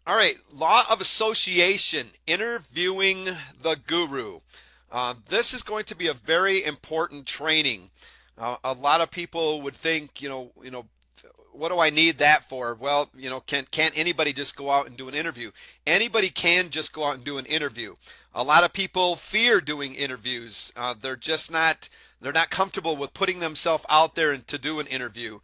All right, law of association, interviewing the guru. This is going to be a very important training. A lot of people would think, what do I need that for? Well, can't anybody just go out and do an interview? Anybody can just go out and do an interview. A lot of people fear doing interviews. They're not comfortable with putting themselves out there and to do an interview.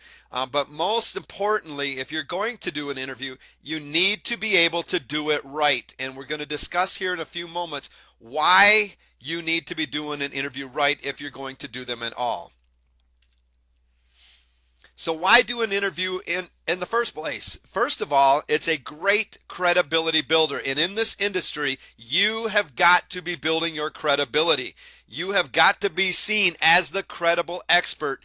But most importantly, if you're going to do an interview, you need to be able to do it right. And we're going to discuss here in a few moments why you need to be doing an interview right if you're going to do them at all. So why do an interview in the first place? First of all, it's a great credibility builder. And in this industry, you have got to be building your credibility. You have got to be seen as the credible expert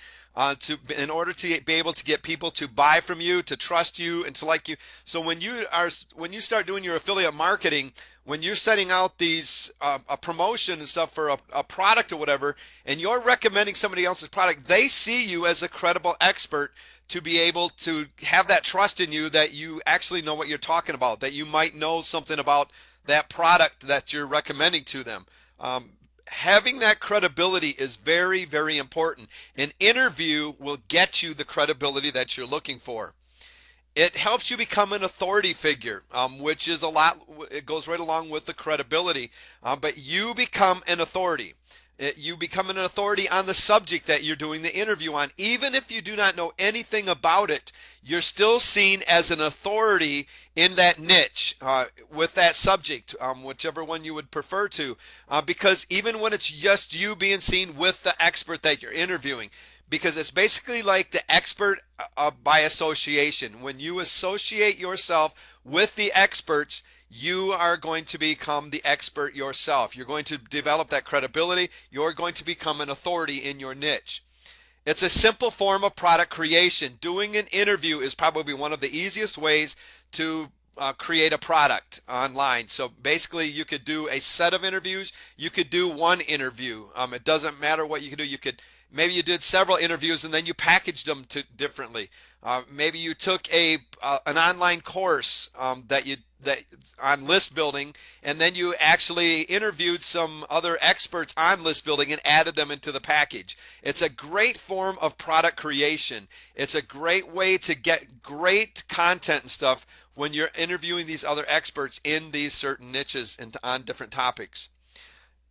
in order to be able to get people to buy from you, to trust you, and to like you. So when you start doing your affiliate marketing, when you're setting out these a promotion and stuff for a product or whatever, and you're recommending somebody else's product, they see you as a credible expert to be able to have that trust in you that you actually know what you're talking about, that you might know something about that product that you're recommending to them. Having that credibility is very, very important. An interview will get you the credibility that you're looking for. It helps you become an authority figure, which is a lot. It goes right along with the credibility. But you become an authority. You become an authority on the subject that you're doing the interview on. Even if you do not know anything about it, you're still seen as an authority in that niche with that subject, whichever one you would prefer to. Because even when it's just you being seen with the expert that you're interviewing, because it's basically like the expert by association. When you associate yourself with the experts, you are going to become the expert yourself. You're going to develop that credibility. You're going to become an authority in your niche. It's a simple form of product creation. Doing an interview is probably one of the easiest ways to create a product online. So basically you could do a set of interviews. You could do one interview. It doesn't matter what you could do. Maybe you did several interviews and then you packaged them differently. Maybe you took an online course that on list building, and then you actually interviewed some other experts on list building and added them into the package. It's a great form of product creation. It's a great way to get great content and stuff when you're interviewing these other experts in these certain niches and on different topics.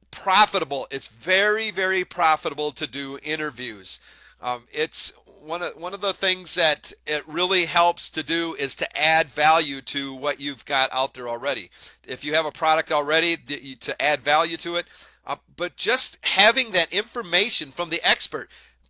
Profitable. It's very, very profitable to do interviews. It's one of the things that it really helps to do is to add value to what you've got out there already. If you have a product already, to add value to it, but just having that information from the expert.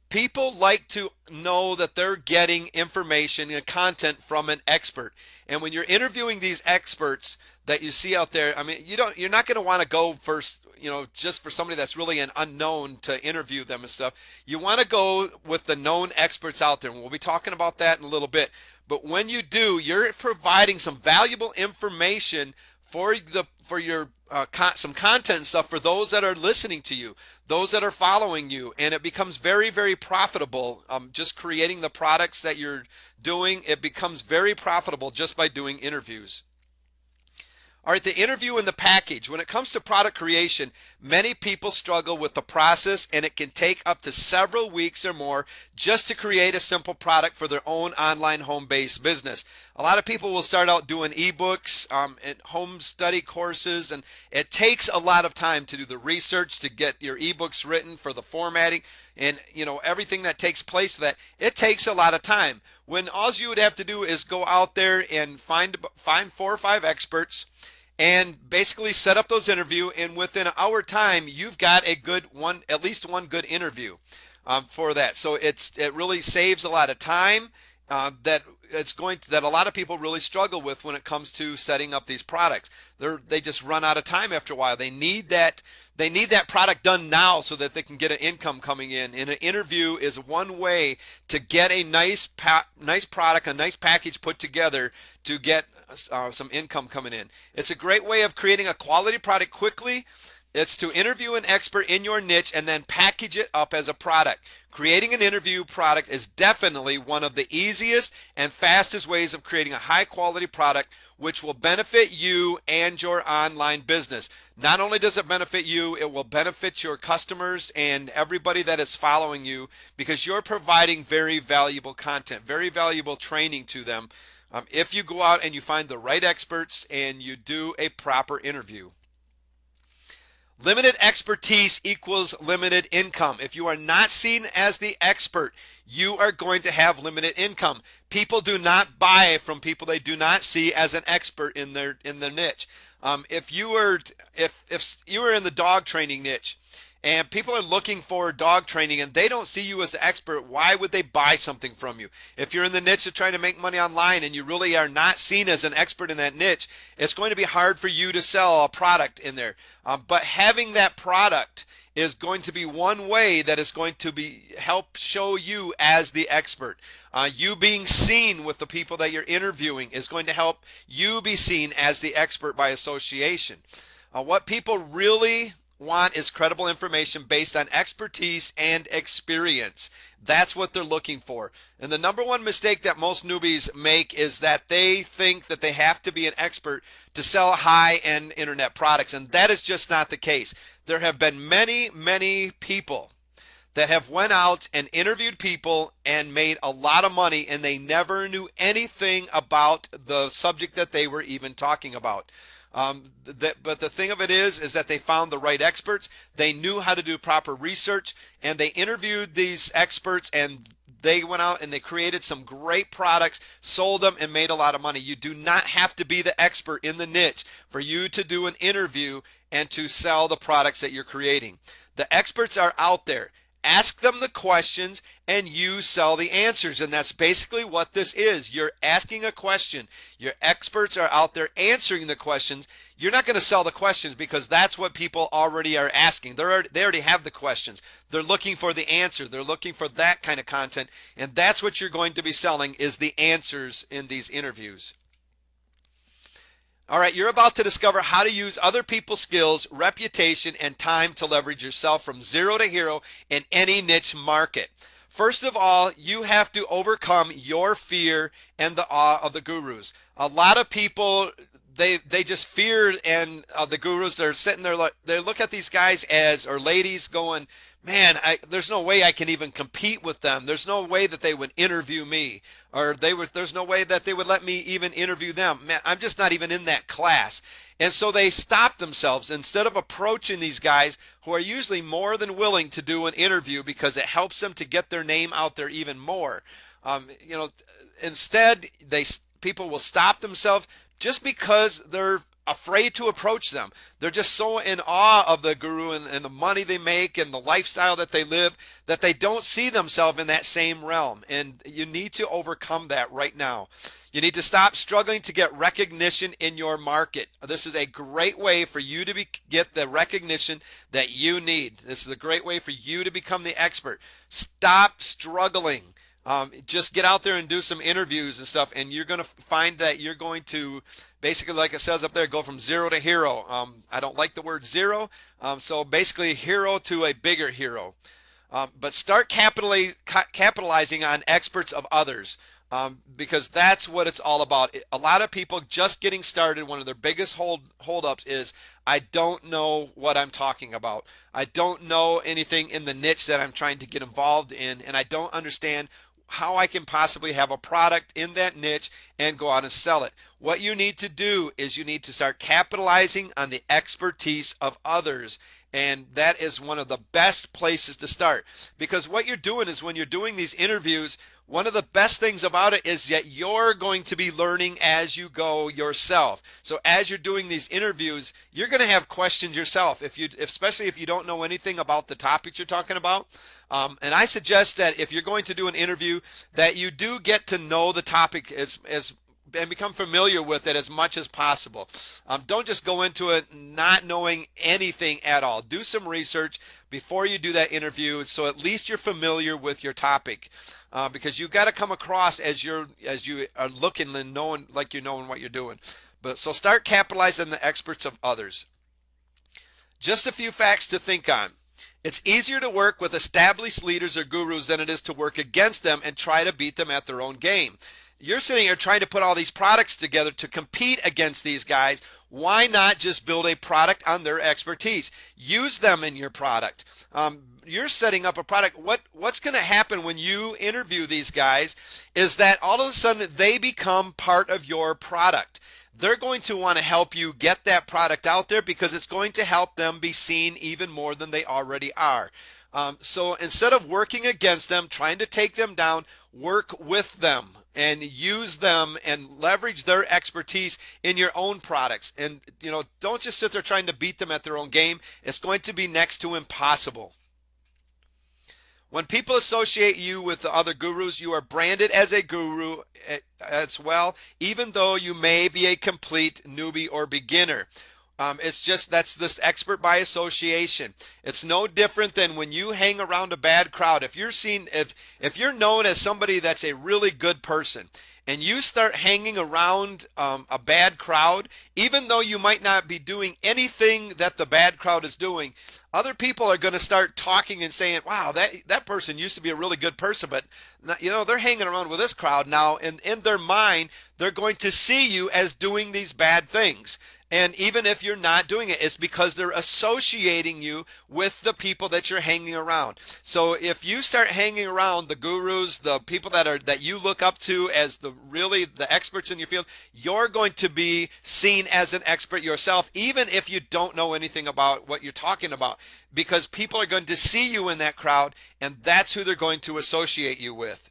People like to know that they're getting information and content from an expert. And when you're interviewing these experts that you see out there, I mean, you're not going to want to go first, just for somebody that's really an unknown to interview them and stuff. You want to go with the known experts out there. And we'll be talking about that in a little bit. But when you do, you're providing some valuable information for your some content and stuff for those that are listening to you, those that are following you, and it becomes very, very profitable. Just creating the products that you're doing, it becomes very profitable just by doing interviews. All right, the interview and the package. When it comes to product creation, many people struggle with the process, and it can take up to several weeks or more just to create a simple product for their own online home-based business. A lot of people will start out doing ebooks and home study courses, and it takes a lot of time to do the research to get your ebooks written, for the formatting, and everything that takes place for that. It takes a lot of time. When all you would have to do is go out there and find 4 or 5 experts and basically set up those interviews, and within an hour time you've got a good one, at least one good interview for that. So it really saves a lot of time that a lot of people really struggle with when it comes to setting up these products. They just run out of time after a while. They need that product done now so that they can get an income coming in. And an interview is one way to get a nice product, a nice package put together to get some income coming in. It's a great way of creating a quality product quickly It's to interview an expert in your niche and then package it up as a product. Creating an interview product is definitely one of the easiest and fastest ways of creating a high quality product which will benefit you and your online business. Not only does it benefit you, it will benefit your customers and everybody that is following you because you're providing very valuable content, very valuable training to them if you go out and you find the right experts and you do a proper interview. Limited expertise equals limited income. If you are not seen as the expert, you are going to have limited income. People do not buy from people they do not see as an expert in their niche. If you were in the dog training niche and people are looking for dog training and they don't see you as an expert, why would they buy something from you? If you're in the niche of trying to make money online and you really are not seen as an expert in that niche, it's going to be hard for you to sell a product in there. But having that product is going to be one way that is going to help show you as the expert. You being seen with the people that you're interviewing is going to help you be seen as the expert by association. What people really want is credible information based on expertise and experience. That's what they're looking for. And the number one mistake that most newbies make is that they think that they have to be an expert to sell high-end internet products, and that is just not the case. There have been many people that have went out and interviewed people and made a lot of money, and they never knew anything about the subject that they were even talking about. But the thing of it is that they found the right experts. They knew how to do proper research, and they interviewed these experts, and they went out and they created some great products, sold them, and made a lot of money. You do not have to be the expert in the niche for you to do an interview and to sell the products that you're creating. The experts are out there. Ask them the questions and you sell the answers, and that's basically what this is. You're asking a question. Your experts are out there answering the questions. You're not going to sell the questions because that's what people already are asking. They already have the questions. They're looking for the answer. They're looking for that kind of content, and that's what you're going to be selling is the answers in these interviews. All right, you're about to discover how to use other people's skills, reputation, and time to leverage yourself from zero to hero in any niche market. First of all, you have to overcome your fear and the awe of the gurus. A lot of people, they just fear and the gurus. They're sitting there, they look at these guys or ladies going, man, there's no way I can even compete with them. There's no way that they would interview me, or there's no way that they would let me even interview them. Man, I'm just not even in that class. And so they stop themselves instead of approaching these guys who are usually more than willing to do an interview because it helps them to get their name out there even more. Instead, people will stop themselves just because they're afraid to approach them. They're just so in awe of the guru and the money they make and the lifestyle that they live that they don't see themselves in that same realm. And you need to overcome that right now. You need to stop struggling to get recognition in your market. This is a great way for you to get the recognition that you need. This is a great way for you to become the expert. Stop struggling. Just get out there and do some interviews and stuff, and you're going to find that you're going to basically, like it says up there, go from zero to hero. I don't like the word zero, so basically hero to a bigger hero. But start capitalizing on experts of others, because that's what it's all about. A lot of people just getting started, one of their biggest hold-ups is, I don't know what I'm talking about. I don't know anything in the niche that I'm trying to get involved in, and I don't understand how I can possibly have a product in that niche and go out and sell it. What you need to do is you need to start capitalizing on the expertise of others, and that is one of the best places to start, because what you're doing is when you're doing these interviews, one of the best things about it is that you're going to be learning as you go yourself. So as you're doing these interviews, you're going to have questions yourself, especially if you don't know anything about the topics you're talking about. And I suggest that if you're going to do an interview, that you do get to know the topic and become familiar with it as much as possible. Don't just go into it not knowing anything at all. Do some research before you do that interview, so at least you're familiar with your topic, because you've got to come across as you are looking and knowing, like you're knowing what you're doing. So start capitalizing the experts of others. Just a few facts to think on. It's easier to work with established leaders or gurus than it is to work against them and try to beat them at their own game. You're sitting here trying to put all these products together to compete against these guys. Why not just build a product on their expertise? Use them in your product. You're setting up a product. What's going to happen when you interview these guys is that all of a sudden they become part of your product. They're going to want to help you get that product out there because it's going to help them be seen even more than they already are. So instead of working against them, trying to take them down, work with them and use them and leverage their expertise in your own products. And, don't just sit there trying to beat them at their own game. It's going to be next to impossible. When people associate you with the other gurus, you are branded as a guru as well, even though you may be a complete newbie or beginner. It's just that's this expert by association. It's no different than when you hang around a bad crowd. If you're known as somebody that's a really good person and you start hanging around a bad crowd, even though you might not be doing anything that the bad crowd is doing, other people are going to start talking and saying, wow, that person used to be a really good person, but they're hanging around with this crowd now, and in their mind, they're going to see you as doing these bad things. And even if you're not doing it, it's because they're associating you with the people that you're hanging around. So if you start hanging around the gurus, the people that you look up to as the experts in your field, you're going to be seen as an expert yourself, even if you don't know anything about what you're talking about, because people are going to see you in that crowd, and that's who they're going to associate you with.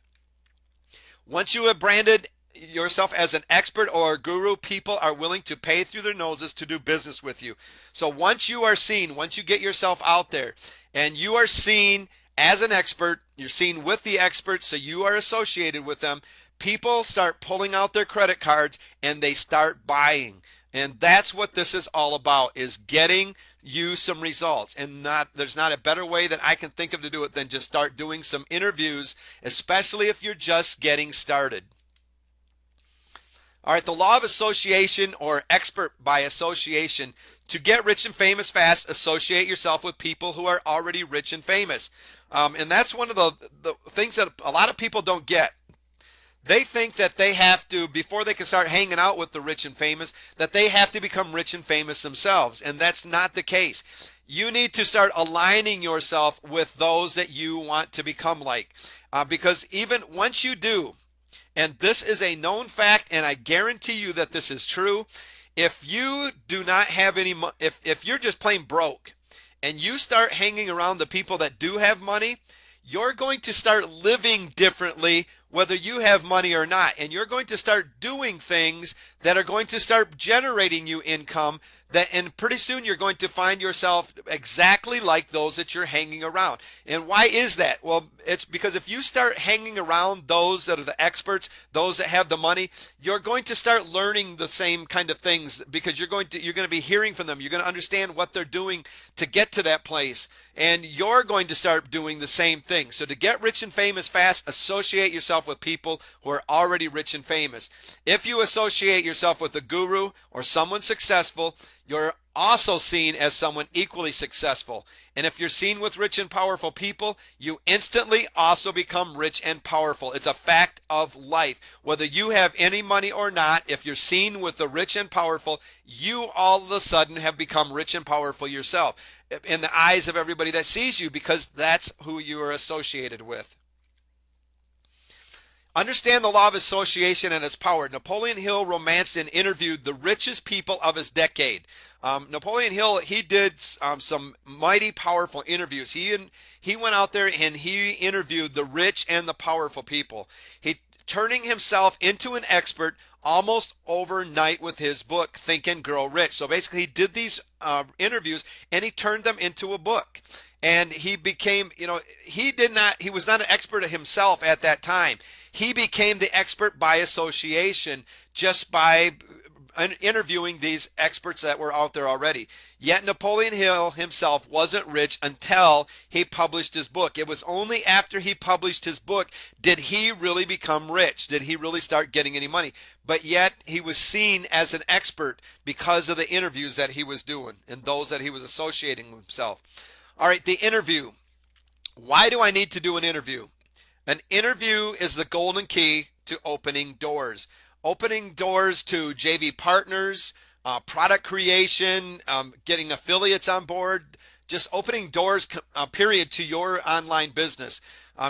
Once you have branded yourself as an expert or a guru, people are willing to pay through their noses to do business with you. So once you are seen, once you get yourself out there and you are seen as an expert, you're seen with the experts, so you are associated with them, people start pulling out their credit cards and they start buying. And that's what this is all about, is getting you some results. And there's not a better way that I can think of to do it than just start doing some interviews, especially if you're just getting started. All right, the law of association, or expert by association. To get rich and famous fast, associate yourself with people who are already rich and famous. And that's one of the things that a lot of people don't get. They think that they have to, before they can start hanging out with the rich and famous, that they have to become rich and famous themselves. And that's not the case. You need to start aligning yourself with those that you want to become like. Because even once you do, and this is a known fact, and I guarantee you that this is true, if you do not have any money, if you're just plain broke, and you start hanging around the people that do have money, you're going to start living differently whether you have money or not. And you're going to start doing things that are going to start generating you income, and pretty soon you're going to find yourself exactly like those that you're hanging around. And why is that? Well, it's because if you start hanging around those that are the experts, those that have the money, you're going to start learning the same kind of things, because you're going to be hearing from them. You're going to understand what they're doing to get to that place, and you're going to start doing the same thing. So to get rich and famous fast, associate yourself with people who are already rich and famous. If you associate yourself with a guru or someone successful, you're also seen as someone equally successful. And if you're seen with rich and powerful people, you instantly also become rich and powerful. It's a fact of life. Whether you have any money or not, if you're seen with the rich and powerful, you all of a sudden have become rich and powerful yourself in the eyes of everybody that sees you, because that's who you are associated with. Understand the law of association and its power. Napoleon Hill romanced and interviewed the richest people of his decade. Napoleon Hill, he did some mighty powerful interviews. He went out there and he interviewed the rich and the powerful people. He turning himself into an expert almost overnight with his book, Think and Grow Rich. So basically he did these interviews and he turned them into a book. And he became, he was not an expert himself at that time. He became the expert by association just by interviewing these experts that were out there already. Yet Napoleon Hill himself wasn't rich until he published his book. It was only after he published his book did he really become rich, did he really start getting any money. But yet he was seen as an expert because of the interviews that he was doing and those that he was associating with himself. All right, the interview. Why do I need to do an interview? An interview is the golden key to opening doors. Opening doors to JV partners, product creation, getting affiliates on board, just opening doors, period, to your online business.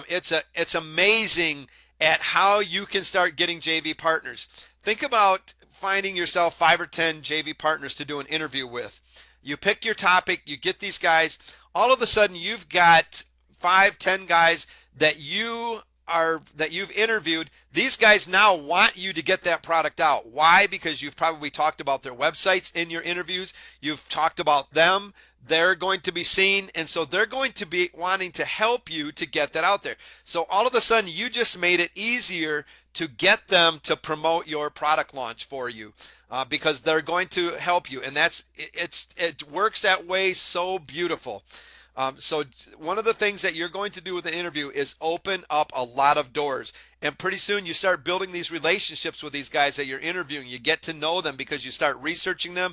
It's amazing at how you can start getting JV partners. Think about finding yourself 5 or 10 JV partners to do an interview with. You pick your topic, you get these guys, all of a sudden you've got 5, 10 guys that you've interviewed. These guys now want you to get that product out. Why? Because you've probably talked about their websites in your interviews. You've talked about them. They're going to be seen, and so they're going to be wanting to help you to get that out there. So all of a sudden, you just made it easier to get them to promote your product launch for you because they're going to help you, and it works that way so beautiful. So one of the things that you're going to do with an interview is open up a lot of doors. And pretty soon you start building these relationships with these guys that you're interviewing. You get to know them because you start researching them.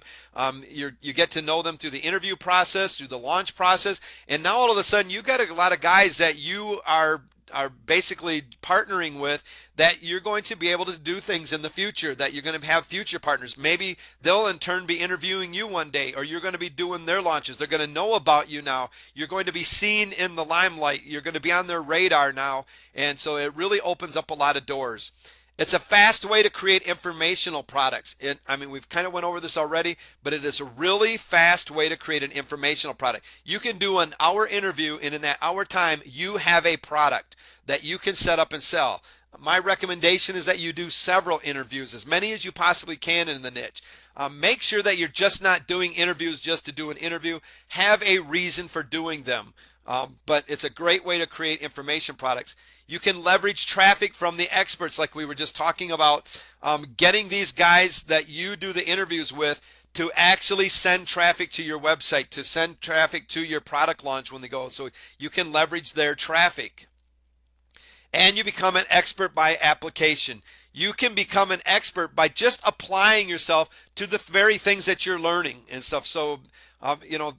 You get to know them through the interview process, through the launch process. And now all of a sudden you've got a lot of guys that you are basically partnering with that you're going to be able to do things in the future, that you're going to have future partners. Maybe they'll in turn be interviewing you one day, or you're going to be doing their launches. They're going to know about you now. You're going to be seen in the limelight. You're going to be on their radar now. And so it really opens up a lot of doors. It's a fast way to create informational products. We've kind of went over this already, but it is a really fast way to create an informational product. You can do an hour interview, and in that hour time, you have a product that you can set up and sell. My recommendation is that you do several interviews, as many as you possibly can in the niche. Make sure that you're just not doing interviews just to do an interview. Have a reason for doing them. But it's a great way to create information products. You can leverage traffic from the experts like we were just talking about, getting these guys that you do the interviews with to actually send traffic to your website, to send traffic to your product launch when they go. So you can leverage their traffic. And you become an expert by application. You can become an expert by just applying yourself to the very things that you're learning and stuff. So,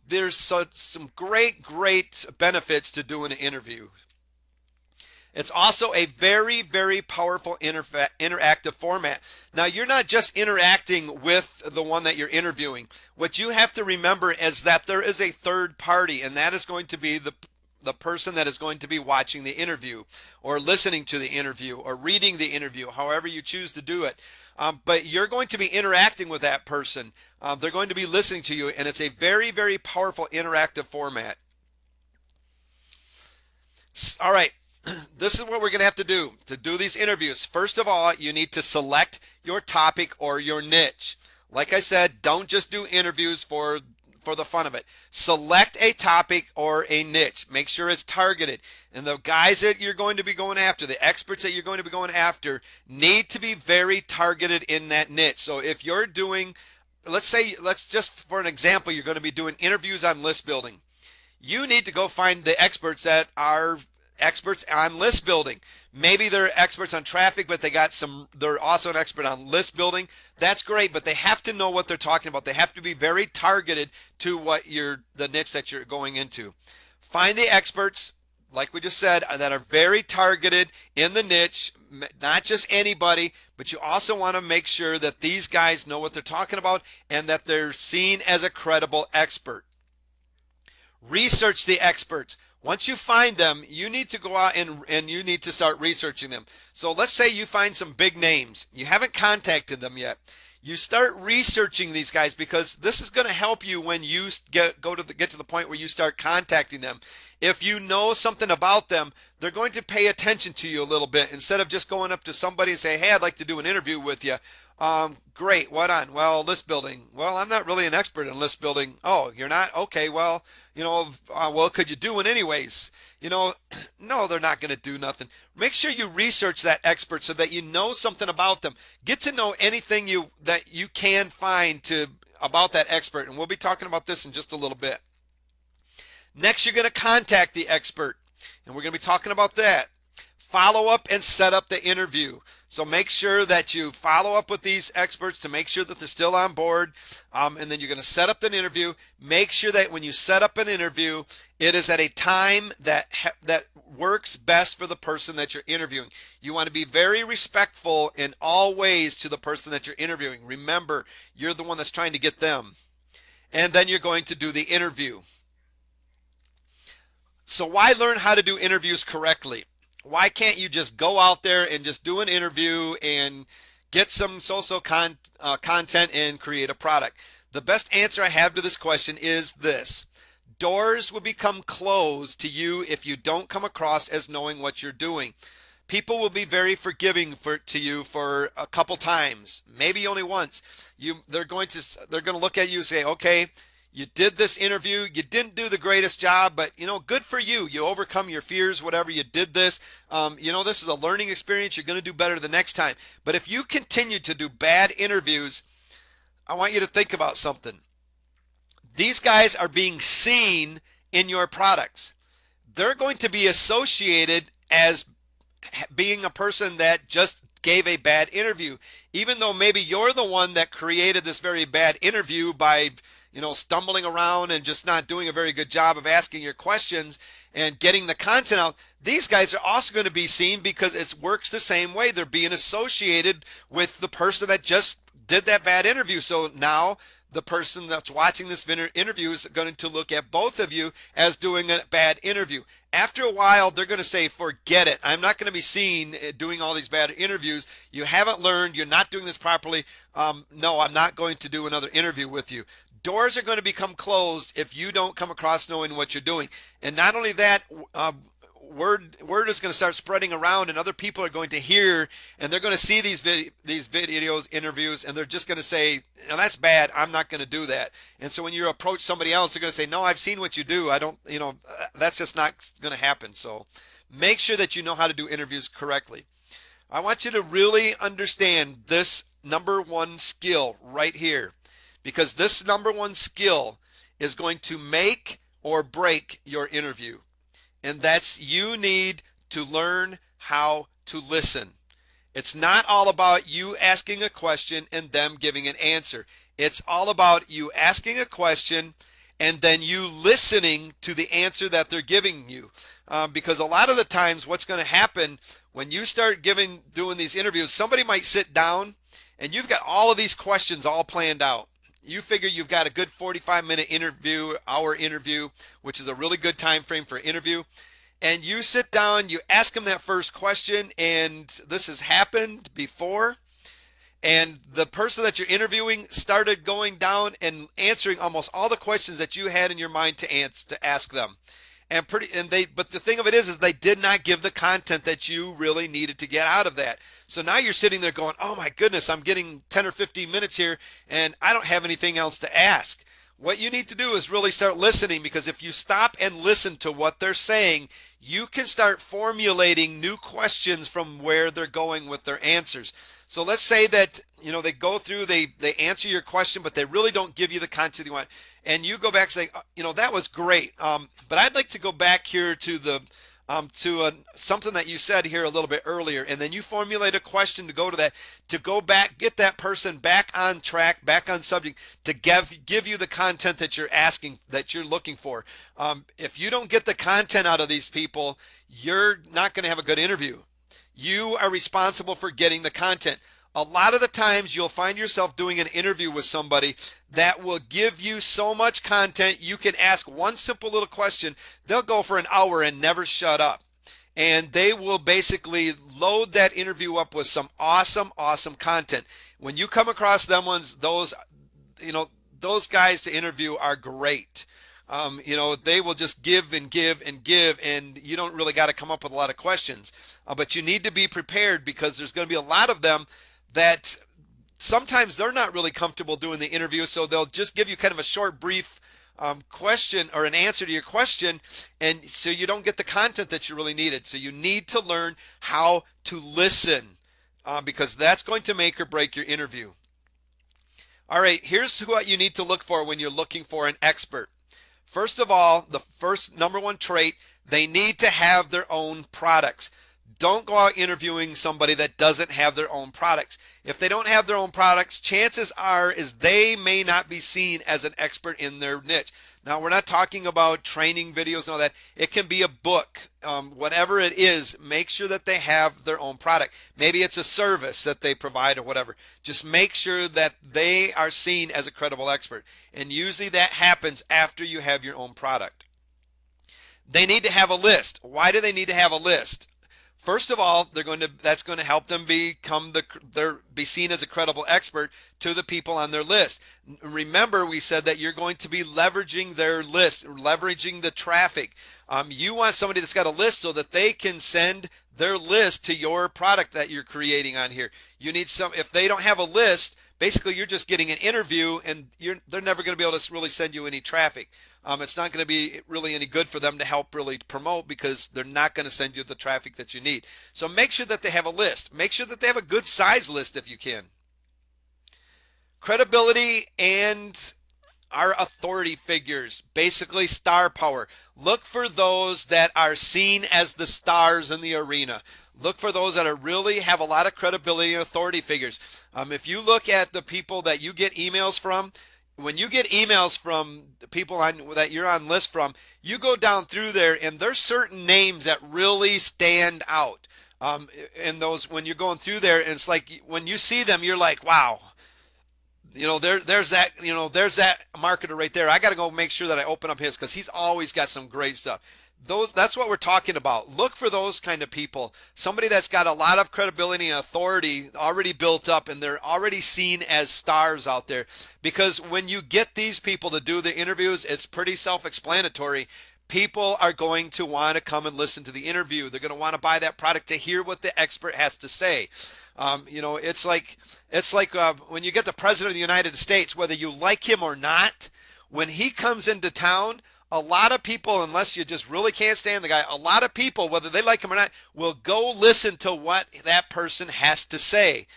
there's some great benefits to doing an interview. It's also a very, very powerful interactive format. Now, you're not just interacting with the one that you're interviewing. What you have to remember is that there is a third party, and that is going to be the person that is going to be watching the interview or listening to the interview or reading the interview, however you choose to do it. But you're going to be interacting with that person. They're going to be listening to you, and it's a very, very powerful interactive format. All right. This is what we're going to have to do these interviews. First of all, you need to select your topic or your niche. Like I said, don't just do interviews for the fun of it. Select a topic or a niche. Make sure it's targeted. And the guys that you're going to be going after, the experts that you're going to be going after, need to be very targeted in that niche. So if you're doing, let's just for an example, you're going to be doing interviews on list building. You need to go find the experts that are experts on list building. Maybe they're experts on traffic, but they're also an expert on list building. That's great, but they have to know what they're talking about. They have to be very targeted to the niche that you're going into. Find the experts, like we just said, that are very targeted in the niche, not just anybody, but you also want to make sure that these guys know what they're talking about and that they're seen as a credible expert. Research the experts. Once you find them, you need to go out and you need to start researching them. So let's say you find some big names. You haven't contacted them yet. You start researching these guys because this is going to help you when you get to the point where you start contacting them. If you know something about them, they're going to pay attention to you a little bit instead of just going up to somebody and say, hey, I'd like to do an interview with you. Great. What on? Well, list building. Well, I'm not really an expert in list building. Oh, you're not? Okay. Well, well, could you do one anyways? No, they're not going to do nothing. Make sure you research that expert so that you know something about them. Get to know anything that you can find to about that expert, and we'll be talking about this in just a little bit. Next, you're going to contact the expert, and we're going to be talking about that. Follow up and set up the interview. So make sure that you follow up with these experts to make sure that they're still on board. And then you're going to set up an interview. Make sure that when you set up an interview, it is at a time that works best for the person that you're interviewing. You want to be very respectful in all ways to the person that you're interviewing. Remember, you're the one that's trying to get them. And then you're going to do the interview. So why learn how to do interviews correctly? Why can't you just go out there and just do an interview and get some social content and create a product? The best answer I have to this question is this. Doors will become closed to you if you don't come across as knowing what you're doing. People will be very forgiving to you for a couple times, maybe only once. They're going to look at you and say, okay, you did this interview. You didn't do the greatest job, but good for you. You overcome your fears, whatever. You did this. This is a learning experience. You're going to do better the next time. But if you continue to do bad interviews, I want you to think about something. These guys are being seen in your products. They're going to be associated as being a person that just gave a bad interview, even though maybe you're the one that created this very bad interview by stumbling around and just not doing a very good job of asking your questions and getting the content out. These guys are also going to be seen because it works the same way. They're being associated with the person that just did that bad interview. So now the person that's watching this interview is going to look at both of you as doing a bad interview. After a while, they're going to say, forget it. I'm not going to be seen doing all these bad interviews. You haven't learned. You're not doing this properly. No, I'm not going to do another interview with you. Doors are going to become closed if you don't come across knowing what you're doing. And not only that, word is going to start spreading around, and other people are going to hear, and they're going to see these videos, interviews, and they're just going to say, that's bad. I'm not going to do that. And so when you approach somebody else, they're going to say, no, I've seen what you do. I don't, that's just not going to happen. So make sure that you know how to do interviews correctly. I want you to really understand this number one skill right here, because this number one skill is going to make or break your interview. And that's, you need to learn how to listen. It's not all about you asking a question and them giving an answer. It's all about you asking a question and then you listening to the answer that they're giving you. Because a lot of the times what's going to happen when you start doing these interviews, somebody might sit down and you've got all of these questions all planned out. You figure you've got a good 45-minute interview, hour interview, which is a really good time frame for interview. And you sit down, you ask them that first question, and this has happened before. And the person that you're interviewing started going down and answering almost all the questions that you had in your mind to ask them. But the thing of it is they did not give the content that you really needed to get out of that. So now you're sitting there going, oh my goodness, I'm getting 10 or 15 minutes here and I don't have anything else to ask. What you need to do is really start listening, because if you stop and listen to what they're saying, you can start formulating new questions from where they're going with their answers. So let's say that, they go through, they answer your question, but they really don't give you the content you want. And you go back and say, that was great. But I'd like to go back here to something that you said here a little bit earlier. And then you formulate a question to go to that, to go back, get that person back on track, back on subject, to give you the content that you're asking, that you're looking for. If you don't get the content out of these people, you're not going to have a good interview. You are responsible for getting the content. A lot of the times you'll find yourself doing an interview with somebody that will give you so much content. You can ask one simple little question. They'll go for an hour and never shut up. And they will basically load that interview up with some awesome, awesome content. When you come across those guys to interview are great. They will just give and give and give, and you don't really got to come up with a lot of questions. But you need to be prepared, because there's going to be a lot of them that sometimes they're not really comfortable doing the interview, so they'll just give you kind of a short, brief question or an answer to your question, and so you don't get the content that you really needed. So you need to learn how to listen, because that's going to make or break your interview. All right, here's what you need to look for when you're looking for an expert. First of all, the first number one trait, they need to have their own products. Don't go out interviewing somebody that doesn't have their own products. If they don't have their own products, chances are is they may not be seen as an expert in their niche. Now, we're not talking about training videos and all that. It can be a book, whatever it is. Make sure that they have their own product. Maybe it's a service that they provide or whatever. Just make sure that they are seen as a credible expert. And usually that happens after you have your own product. They need to have a list. Why do they need to have a list? First of all, that's going to help them be seen as a credible expert to the people on their list. Remember, we said that you're going to be leveraging their list, leveraging the traffic. You want somebody that's got a list so that they can send their list to your product that you're creating on here. You need if they don't have a list, basically you're just getting an interview, and they're never going to be able to really send you any traffic. It's not going to be really any good for them to help really promote, because they're not going to send you the traffic that you need. So make sure that they have a list. Make sure that they have a good size list if you can. Credibility and our authority figures, basically star power. Look for those that are seen as the stars in the arena. Look for those that really have a lot of credibility and authority figures. If you look at the people that you get emails from, when you get emails from the people that you're on list from, you go down through there, and there's certain names that really stand out. And those, when you're going through there, and it's like when you see them, you're like, wow. There's that marketer right there. I got to go make sure that I open up his, because he's always got some great stuff. That's what we're talking about. Look for those kind of people. Somebody that's got a lot of credibility and authority already built up, and they're already seen as stars out there. Because when you get these people to do the interviews, it's pretty self-explanatory. People are going to want to come and listen to the interview. They're going to want to buy that product to hear what the expert has to say. It's like when you get the President of the United States, whether you like him or not, when he comes into town, a lot of people, unless you just really can't stand the guy, a lot of people, whether they like him or not, will go listen to what that person has to say,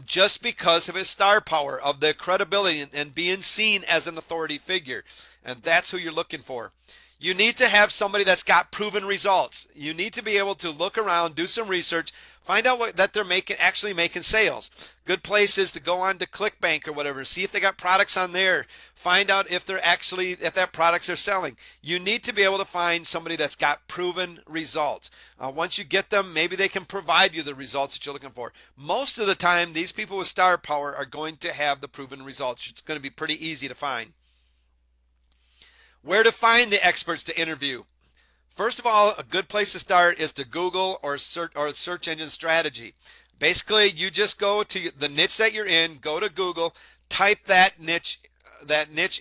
just because of his star power, of the credibility, and being seen as an authority figure. And that's who you're looking for. You need to have somebody that's got proven results. You need to be able to look around, do some research, find out that they're actually making sales. Good place is to go on to ClickBank or whatever, see if they got products on there. Find out if that products are selling. You need to be able to find somebody that's got proven results. Once you get them, maybe they can provide you the results that you're looking for. Most of the time, these people with star power are going to have the proven results. It's going to be pretty easy to find. Where to find the experts to interview? First of all, a good place to start is to Google or search engine strategy. Basically, you just go to the niche that you're in, go to Google, type that niche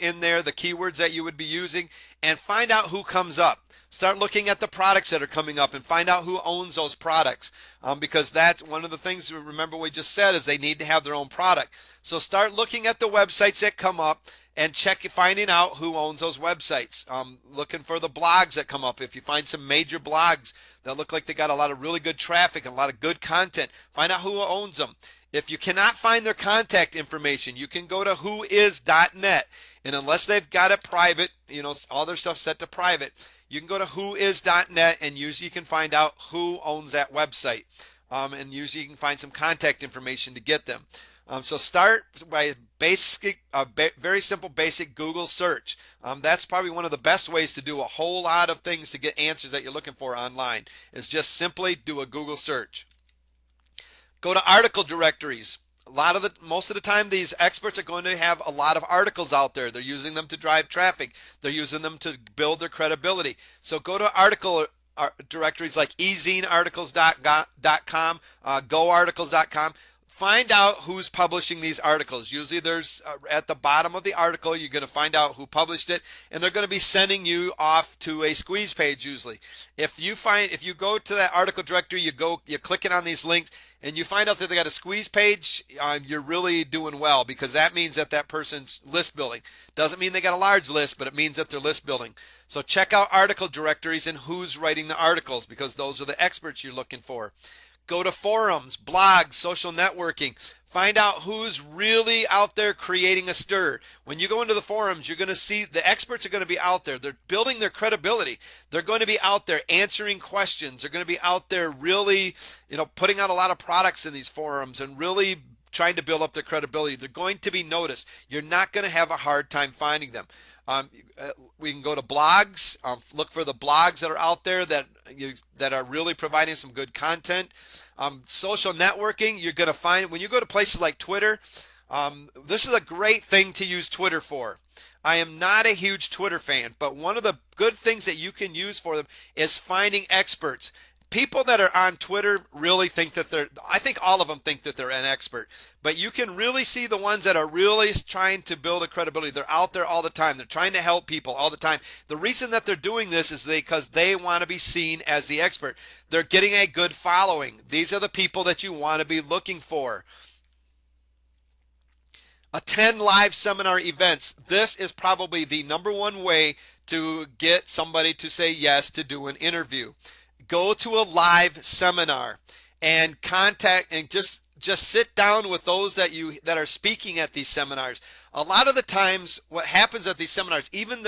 in there, the keywords that you would be using, and find out who comes up. Start looking at the products that are coming up and find out who owns those products, because that's one of the things, remember we just said, is they need to have their own product. So start looking at the websites that come up and finding out who owns those websites. Looking for the blogs that come up. If you find some major blogs that look like they got a lot of really good traffic and a lot of good content, find out who owns them. If you cannot find their contact information, you can go to whois.net, and unless they've got it private, all their stuff set to private, you can go to whois.net, and usually you can find out who owns that website, and usually you can find some contact information to get them. So start by very simple basic Google search. That's probably one of the best ways to do a whole lot of things to get answers that you're looking for online, is just simply do a Google search. Go to article directories. Most of the time, these experts are going to have a lot of articles out there. They're using them to drive traffic. They're using them to build their credibility. So go to article directories like ezinearticles.com, goarticles.com. find out who's publishing these articles. Usually there's at the bottom of the article, you're going to find out who published it, and they're going to be sending you off to a squeeze page usually. If you go to that article directory, you click it on these links, and you find out that they got a squeeze page, you're really doing well, because that means that that person's list building. Doesn't mean they got a large list, but it means that they're list building. So check out article directories and who's writing the articles, because those are the experts you're looking for. Go to forums, blogs, social networking. Find out who's really out there creating a stir. When you go into the forums, you're going to see the experts are going to be out there. They're building their credibility. They're going to be out there answering questions. They're going to be out there really, putting out a lot of products in these forums and really trying to build up their credibility. They're going to be noticed. You're not going to have a hard time finding them. We can go to blogs, look for the blogs that are out there that are really providing some good content. Social networking, you're going to find when you go to places like Twitter, this is a great thing to use Twitter for. I am not a huge Twitter fan, but one of the good things that you can use for them is finding experts. People that are on Twitter really think that I think all of them think that they're an expert, but you can really see the ones that are really trying to build a credibility. They're out there all the time. They're trying to help people all the time. The reason that they're doing this is because they want to be seen as the expert. They're getting a good following. These are the people that you want to be looking for. Attend live seminar events. This is probably the number one way to get somebody to say yes to do an interview. Go to a live seminar and contact and just sit down with those that are speaking at these seminars. A lot of the times what happens at these seminars, even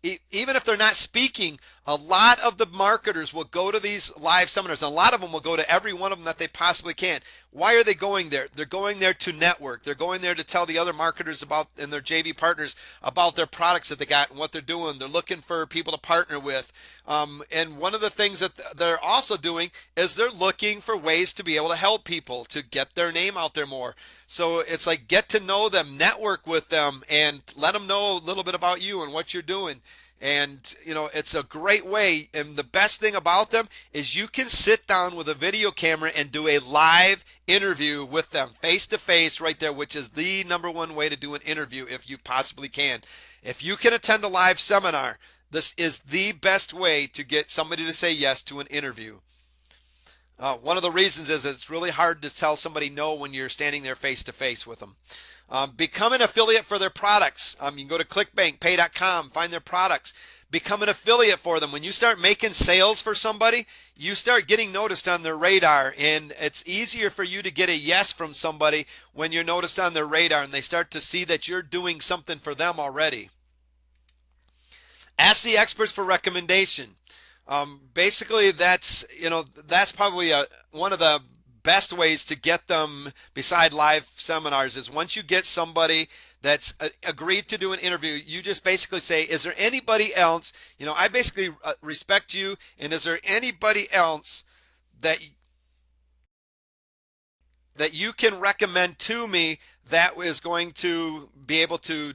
if they're not speaking, a lot of the marketers will go to these live seminars, and a lot of them will go to every one of them that they possibly can. Why are they going there? They're going there to network. They're going there to tell the other marketers about and their JV partners about their products that they got and what they're doing. They're looking for people to partner with. And one of the things that they're also doing is they're looking for ways to be able to help people to get their name out there more. So it's like get to know them, network with them, and let them know a little bit about you and what you're doing. And, it's a great way. And the best thing about them is you can sit down with a video camera and do a live interview with them face to face right there, which is the number one way to do an interview if you possibly can. If you can attend a live seminar, this is the best way to get somebody to say yes to an interview. One of the reasons is it's really hard to tell somebody no when you're standing there face to face with them. Become an affiliate for their products. You can go to ClickBank, pay.com, find their products. Become an affiliate for them. When you start making sales for somebody, you start getting noticed on their radar, and it's easier for you to get a yes from somebody when you're noticed on their radar and they start to see that you're doing something for them already. Ask the experts for recommendation. Basically, that's probably one of the best ways to get them beside live seminars is once you get somebody that's agreed to do an interview, you just basically say, is there anybody else, I basically respect you, and is there anybody else that you can recommend to me that is going to be able to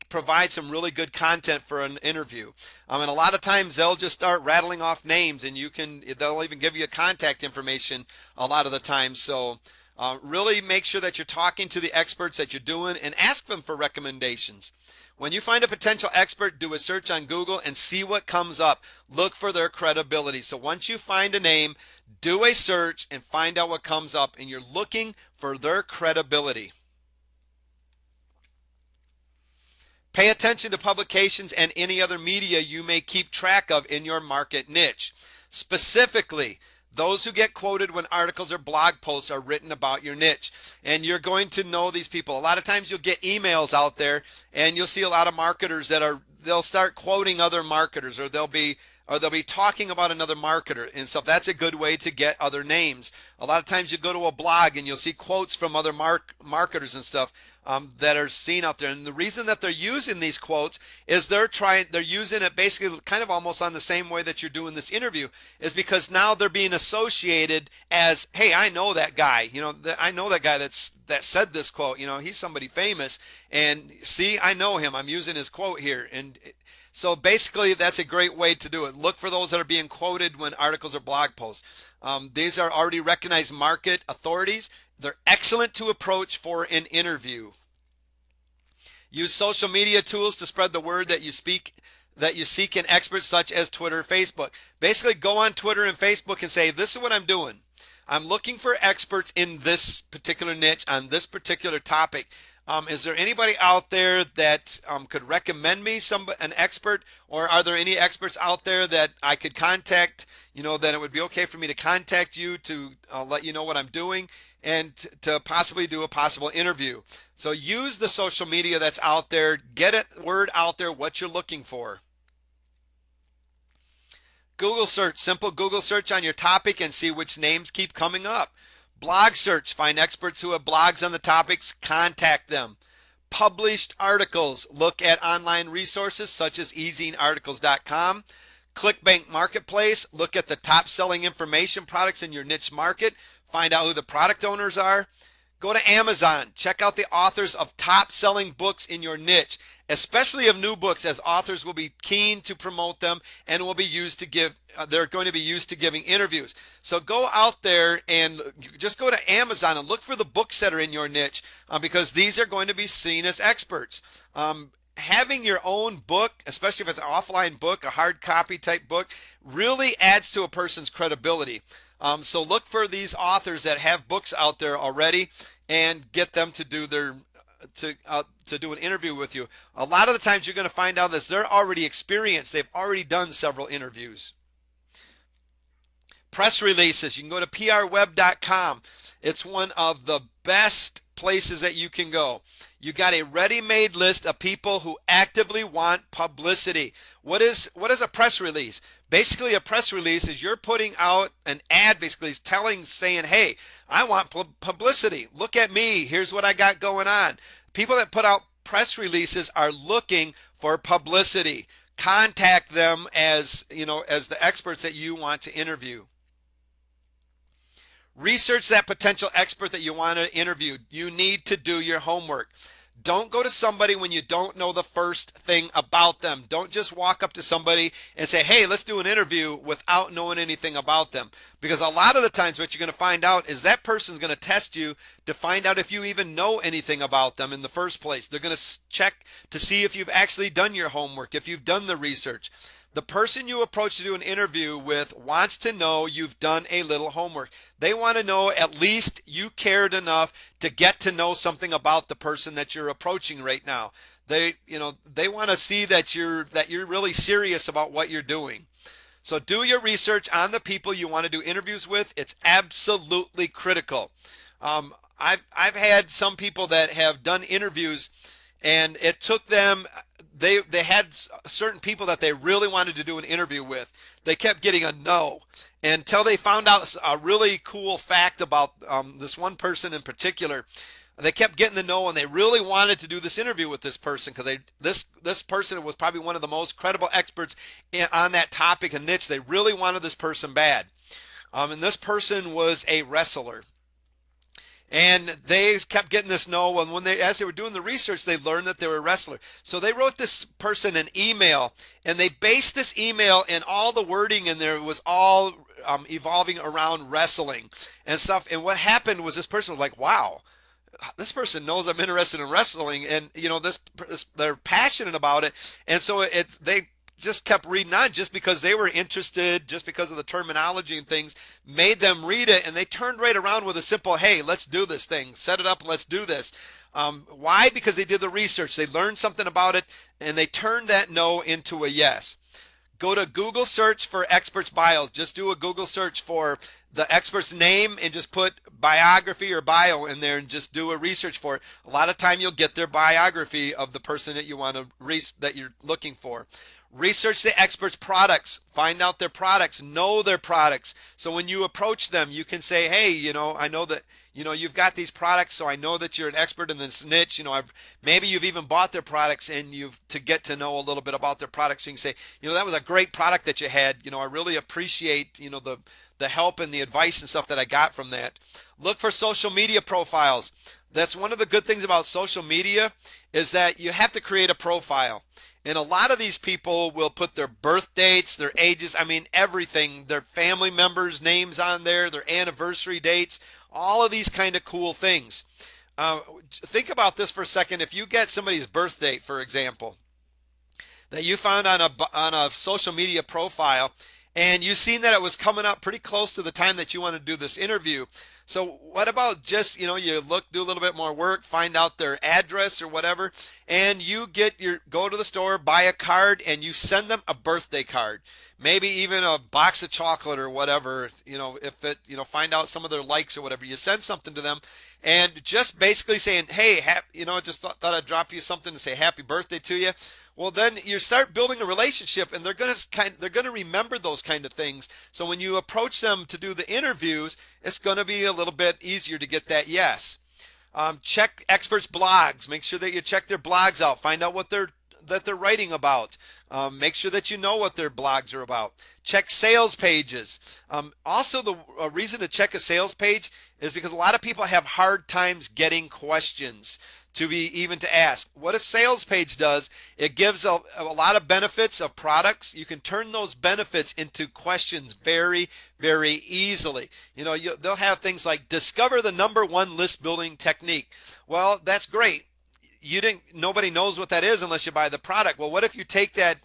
provide some really good content for an interview. And a lot of times they'll just start rattling off names, and they'll even give you contact information a lot of the time. So really make sure that you're talking to the experts that you're doing and ask them for recommendations. When you find a potential expert, do a search on Google and see what comes up. Look for their credibility. So once you find a name, do a search and find out what comes up, and you're looking for their credibility. Pay attention to publications and any other media you may keep track of in your market niche. Specifically, those who get quoted when articles or blog posts are written about your niche. And you're going to know these people. A lot of times you'll get emails out there, and you'll see a lot of marketers they'll start quoting other marketers, or they'll be talking about another marketer and stuff. That's a good way to get other names. A lot of times you go to a blog and you'll see quotes from other marketers and stuff that are seen out there. And the reason that they're using these quotes is they're using it basically kind of almost on the same way that you're doing this interview, is because now they're being associated as, hey, I know that guy. I know that guy that said this quote. He's somebody famous, and see, I know him. I'm using his quote here. And so basically, that's a great way to do it. Look for those that are being quoted when articles or blog posts. These are already recognized market authorities. They're excellent to approach for an interview. Use social media tools to spread the word that you seek in experts such as Twitter, Facebook. Basically, go on Twitter and Facebook and say, this is what I'm doing. I'm looking for experts in this particular niche on this particular topic. Is there anybody out there that could recommend me an expert, or are there any experts out there that I could contact? That it would be okay for me to contact you to let you know what I'm doing and to possibly do a possible interview. So use the social media that's out there. Get it word out there what you're looking for. Google search, simple Google search on your topic and see which names keep coming up. Blog search, find experts who have blogs on the topics, contact them. Published articles, look at online resources such as ezinearticles.com. ClickBank Marketplace, look at the top selling information products in your niche market, find out who the product owners are. Go to Amazon, check out the authors of top selling books in your niche, especially of new books, as authors will be keen to promote them and will be used to give, they're going to be used to giving interviews. So go out there and just go to Amazon and look for the books that are in your niche, because these are going to be seen as experts. Having your own book, especially if it's an offline book, a hard copy type book, really adds to a person's credibility. So look for these authors that have books out there already and get them to do to do an interview with you. A lot of the times you're going to find out that they're already experienced. They've already done several interviews. Press releases. You can go to prweb.com. It's one of the best places that you can go. You got a ready-made list of people who actively want publicity. What is a press release? Basically, a press release is you're putting out an ad, basically saying, hey, I want publicity. Look at me. Here's what I got going on. People that put out press releases are looking for publicity. Contact them as the experts that you want to interview. Research that potential expert that you want to interview. You need to do your homework. Don't go to somebody when you don't know the first thing about them. Don't just walk up to somebody and say, hey, let's do an interview without knowing anything about them. Because a lot of the times what you're going to find out is that person's going to test you to find out if you even know anything about them in the first place. They're going to check to see if you've actually done your homework, if you've done the research. The person you approach to do an interview with wants to know you've done a little homework. They want to know at least you cared enough to get to know something about the person that you're approaching right now. They want to see that you're really serious about what you're doing. So do your research on the people you want to do interviews with. It's absolutely critical. I've had some people that have done interviews, and it took them. They had certain people that they really wanted to do an interview with. They kept getting a no until they found out a really cool fact about this one person in particular. They kept getting the no, and they really wanted to do this interview with this person because this person was probably one of the most credible experts on that topic and niche. They really wanted this person bad. And this person was a wrestler. And they kept getting this no, and as they were doing the research, they learned that they were a wrestler. So they wrote this person an email, and they based this email, and all the wording in there was all evolving around wrestling and stuff. And what happened was this person was like, wow, this person knows I'm interested in wrestling, and they're passionate about it. And so they just kept reading on just because they were interested, just because of the terminology and things made them read it, and they turned right around with a simple, hey, let's do this thing, set it up, let's do this. Why? Because they did the research, they learned something about it, and they turned that no into a yes. Go to Google search for experts bios. Just do a Google search for the expert's name and just put biography or bio in there and just do a research for it. A lot of time you'll get their biography of the person that you want to that you're looking for. Research the expert's products. Find out their products. Know their products. So when you approach them, you can say, hey, I know that, you've got these products, so I know that you're an expert in this niche. Maybe you've even bought their products, and to get to know a little bit about their products. So you can say, that was a great product that you had. I really appreciate, the help and the advice and stuff that I got from that. Look for social media profiles. That's one of the good things about social media is that you have to create a profile. And a lot of these people will put their birth dates, their ages, I mean, everything, their family members' names on there, their anniversary dates, all of these kind of cool things. Uh, think about this for a second. If you get somebody's birth date, for example, that you found on a social media profile, and you seen that it was coming up pretty close to the time that you want to do this interview. So what about just, you look, do a little bit more work, find out their address or whatever, and you go to the store, buy a card, and you send them a birthday card, maybe even a box of chocolate or whatever, if it, find out some of their likes or whatever, you send something to them, and just basically saying, hey, just thought I'd drop you something to say happy birthday to you. Well, then you start building a relationship, and they're gonna remember those kind of things. So when you approach them to do the interviews, it's gonna be a little bit easier to get that yes. Check experts' blogs. Make sure that you check their blogs out. Find out what they're writing about. Make sure that you know what their blogs are about. Check sales pages. Also, the reason to check a sales page is because a lot of people have hard times getting questions to ask. What a sales page does, it gives a lot of benefits of products. You can turn those benefits into questions very, very easily. They'll have things like discover the #1 list building technique. Well, that's great. Nobody knows what that is unless you buy the product. Well, what if you take that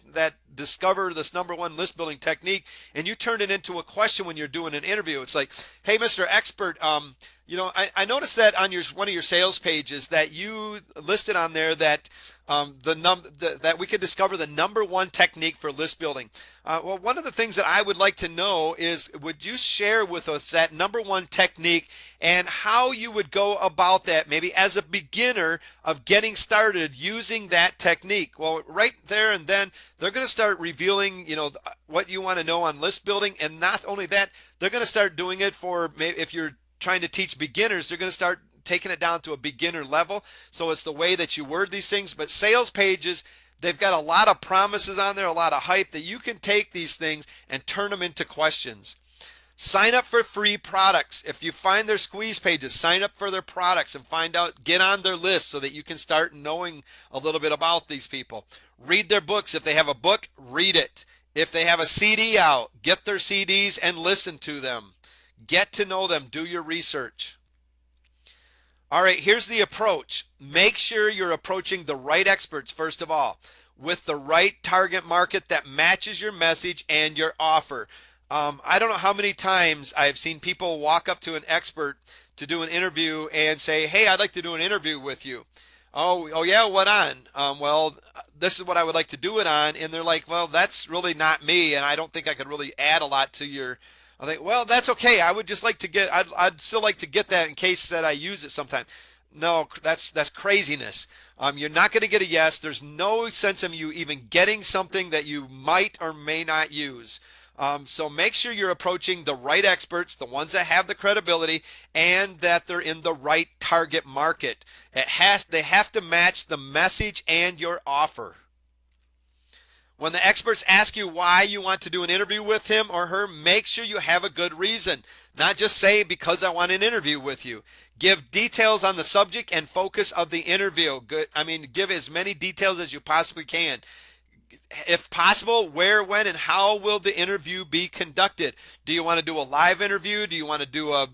discover this #1 list building technique and you turn it into a question when you're doing an interview? It's like, hey, Mr. Expert, I noticed that on one of your sales pages that you listed on there that that we could discover the #1 technique for list building. Well, one of the things that I would like to know is, would you share with us that #1 technique and how you would go about that, maybe as a beginner of getting started using that technique? Well, right there and then, they're going to start revealing, what you want to know on list building, and not only that, they're going to start doing it for maybe if you're trying to teach beginners, they're going to start taking it down to a beginner level. So it's the way that you word these things. But sales pages, they've got a lot of promises on there, a lot of hype that you can take these things and turn them into questions. Sign up for free products. If you find their squeeze pages, sign up for their products and get on their list so that you can start knowing a little bit about these people. Read their books. If they have a book, read it. If they have a CD out, get their CDs and listen to them. Get to know them. Do your research. All right, here's the approach. Make sure you're approaching the right experts, first of all, with the right target market that matches your message and your offer. I don't know how many times I've seen people walk up to an expert to do an interview and say, hey, I'd like to do an interview with you. Oh yeah, what on? Well, this is what I would like to do it on. And they're like, well, that's really not me, and I don't think I could really add a lot to your. I think, well, that's okay. I would just like to I'd still like to get that in case that I use it sometime. No, that's craziness. You're not going to get a yes. There's no sense of you even getting something that you might or may not use. So make sure you're approaching the right experts, the ones that have the credibility, and that they're in the right target market. They have to match the message and your offer. When the experts ask you why you want to do an interview with him or her, make sure you have a good reason. Not just say, because I want an interview with you. Give details on the subject and focus of the interview. Give as many details as you possibly can. If possible, where, when, and how will the interview be conducted? Do you want to do a live interview? Do you want to do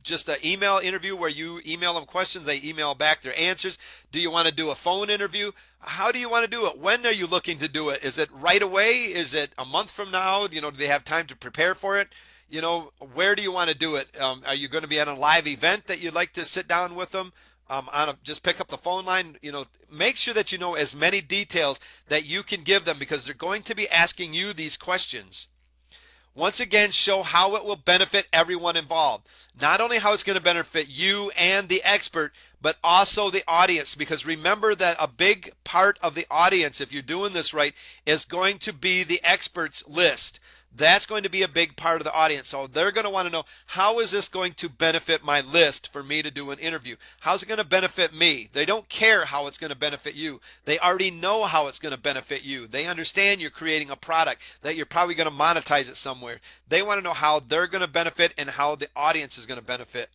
just an email interview where you email them questions, they email back their answers? Do you want to do a phone interview? How do you want to do it? When are you looking to do it? Is it right away? Is it a month from now? Do they have time to prepare for it? Where do you want to do it? Are you going to be at a live event that you'd like to sit down with them? Just pick up the phone line. Make sure that you know as many details that you can give them, because they're going to be asking you these questions. Once again, show how it will benefit everyone involved. Not only how it's going to benefit you and the expert, but also the audience. Because remember that a big part of the audience, if you're doing this right, is going to be the experts list. That's going to be a big part of the audience. So they're going to want to know, how is this going to benefit my list for me to do an interview? How's it going to benefit me? They don't care how it's going to benefit you. They already know how it's going to benefit you. They understand you're creating a product that you're probably going to monetize it somewhere. They want to know how they're going to benefit and how the audience is going to benefit.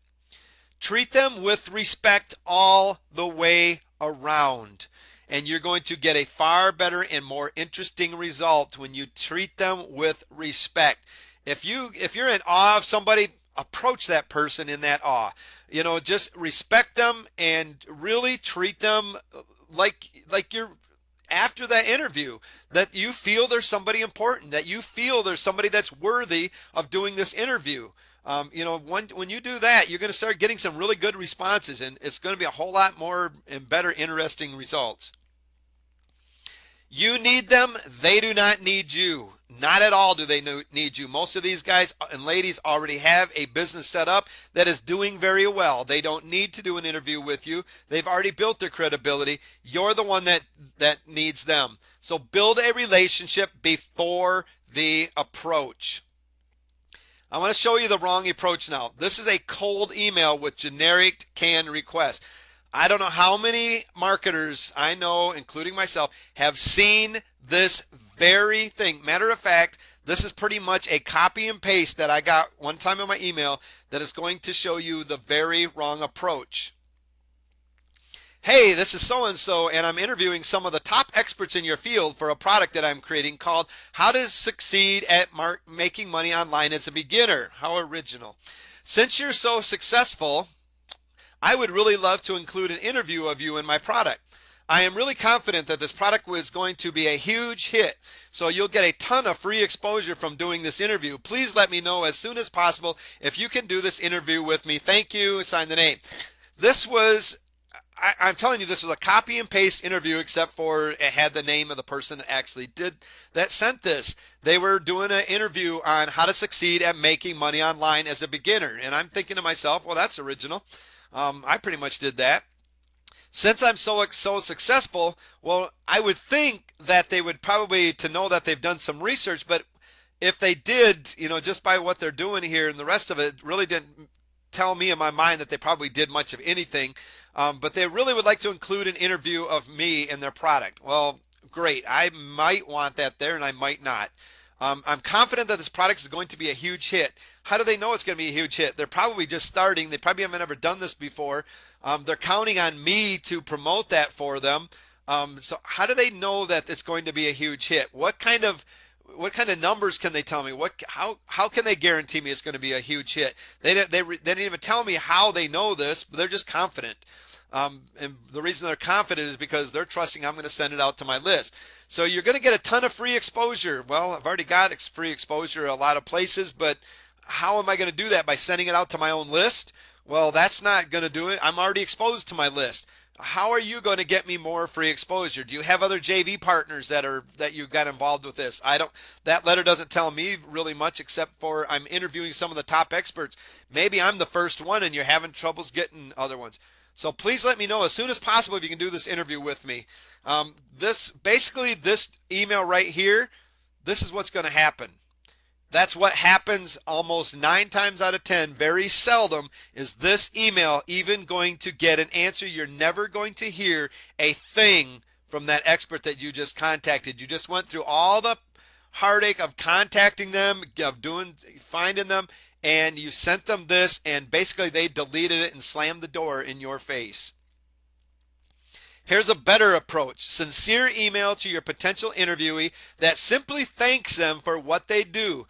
Treat them with respect all the way around. And you're going to get a far better and more interesting result when you treat them with respect. If you're in awe of somebody, approach that person in that awe. Just respect them and really treat them like you're after that interview, that you feel there's somebody important, that you feel there's somebody that's worthy of doing this interview. When you do that, you're going to start getting some really good responses, and it's going to be a whole lot more and better interesting results. You need them. They do not need you. Not at all do they need you. Most of these guys and ladies already have a business set up that is doing very well. They don't need to do an interview with you. They've already built their credibility. You're the one that needs them. So build a relationship before the approach. I want to show you the wrong approach now. This is a cold email with generic canned request. I don't know how many marketers I know, including myself, have seen this very thing. Matter of fact, this is pretty much a copy and paste that I got one time in my email that is going to show you the very wrong approach. Hey, this is so-and-so, and I'm interviewing some of the top experts in your field for a product that I'm creating called How to Succeed at Making Money Online as a Beginner. How original. Since you're so successful, I would really love to include an interview of you in my product. I am really confident that this product is going to be a huge hit, so you'll get a ton of free exposure from doing this interview. Please let me know as soon as possible if you can do this interview with me. Thank you. Sign the name. This was... I'm telling you, this was a copy and paste interview, except for it had the name of the person that actually sent this. They were doing an interview on how to succeed at making money online as a beginner. And I'm thinking to myself, well, that's original. I pretty much did that. Since I'm so successful, well, I would think that they would probably, to know that they've done some research, but if they did, just by what they're doing here and the rest of it, really didn't tell me in my mind that they probably did much of anything. But they really would like to include an interview of me in their product. Well, great. I might want that there and I might not. I'm confident that this product is going to be a huge hit. How do they know it's going to be a huge hit? They're probably just starting. They probably haven't ever done this before. They're counting on me to promote that for them. So how do they know that it's going to be a huge hit? What kind of numbers can they tell me? How can they guarantee me it's going to be a huge hit? They didn't even tell me how they know this, but they're just confident. And the reason they're confident is because they're trusting I'm going to send it out to my list. So you're going to get a ton of free exposure. Well, I've already got free exposure a lot of places, but how am I going to do that? By sending it out to my own list? Well, that's not going to do it. I'm already exposed to my list. How are you going to get me more free exposure? Do you have other JV partners that you got involved with this? That letter doesn't tell me really much, except for I'm interviewing some of the top experts. Maybe I'm the first one and you're having troubles getting other ones. So please let me know as soon as possible if you can do this interview with me. This email right here, this is what's going to happen. That's what happens almost 9 times out of 10. Very seldom is this email even going to get an answer. You're never going to hear a thing from that expert that you just contacted. You just went through all the heartache of contacting them, of finding them, and you sent them this, and basically they deleted it and slammed the door in your face. Here's a better approach. Sincere email to your potential interviewee that simply thanks them for what they do.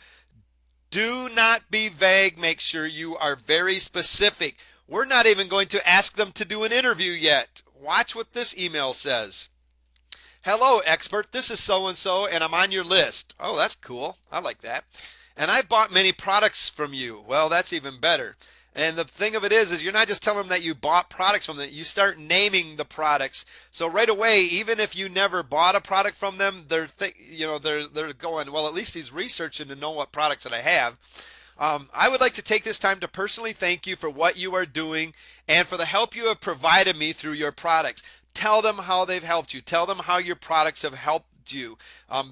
Do not be vague. Make sure you are very specific. We're not even going to ask them to do an interview yet. Watch what this email says. Hello, expert. This is so-and-so, and I'm on your list. Oh, that's cool. I like that. And I bought many products from you. Well, that's even better. And the thing of it is you're not just telling them that you bought products from them. You start naming the products. So right away, even if you never bought a product from them, they're going, well, at least he's researching to know what products that I have. I would like to take this time to personally thank you for what you are doing and for the help you have provided me through your products. Tell them how they've helped you. Tell them how your products have helped you.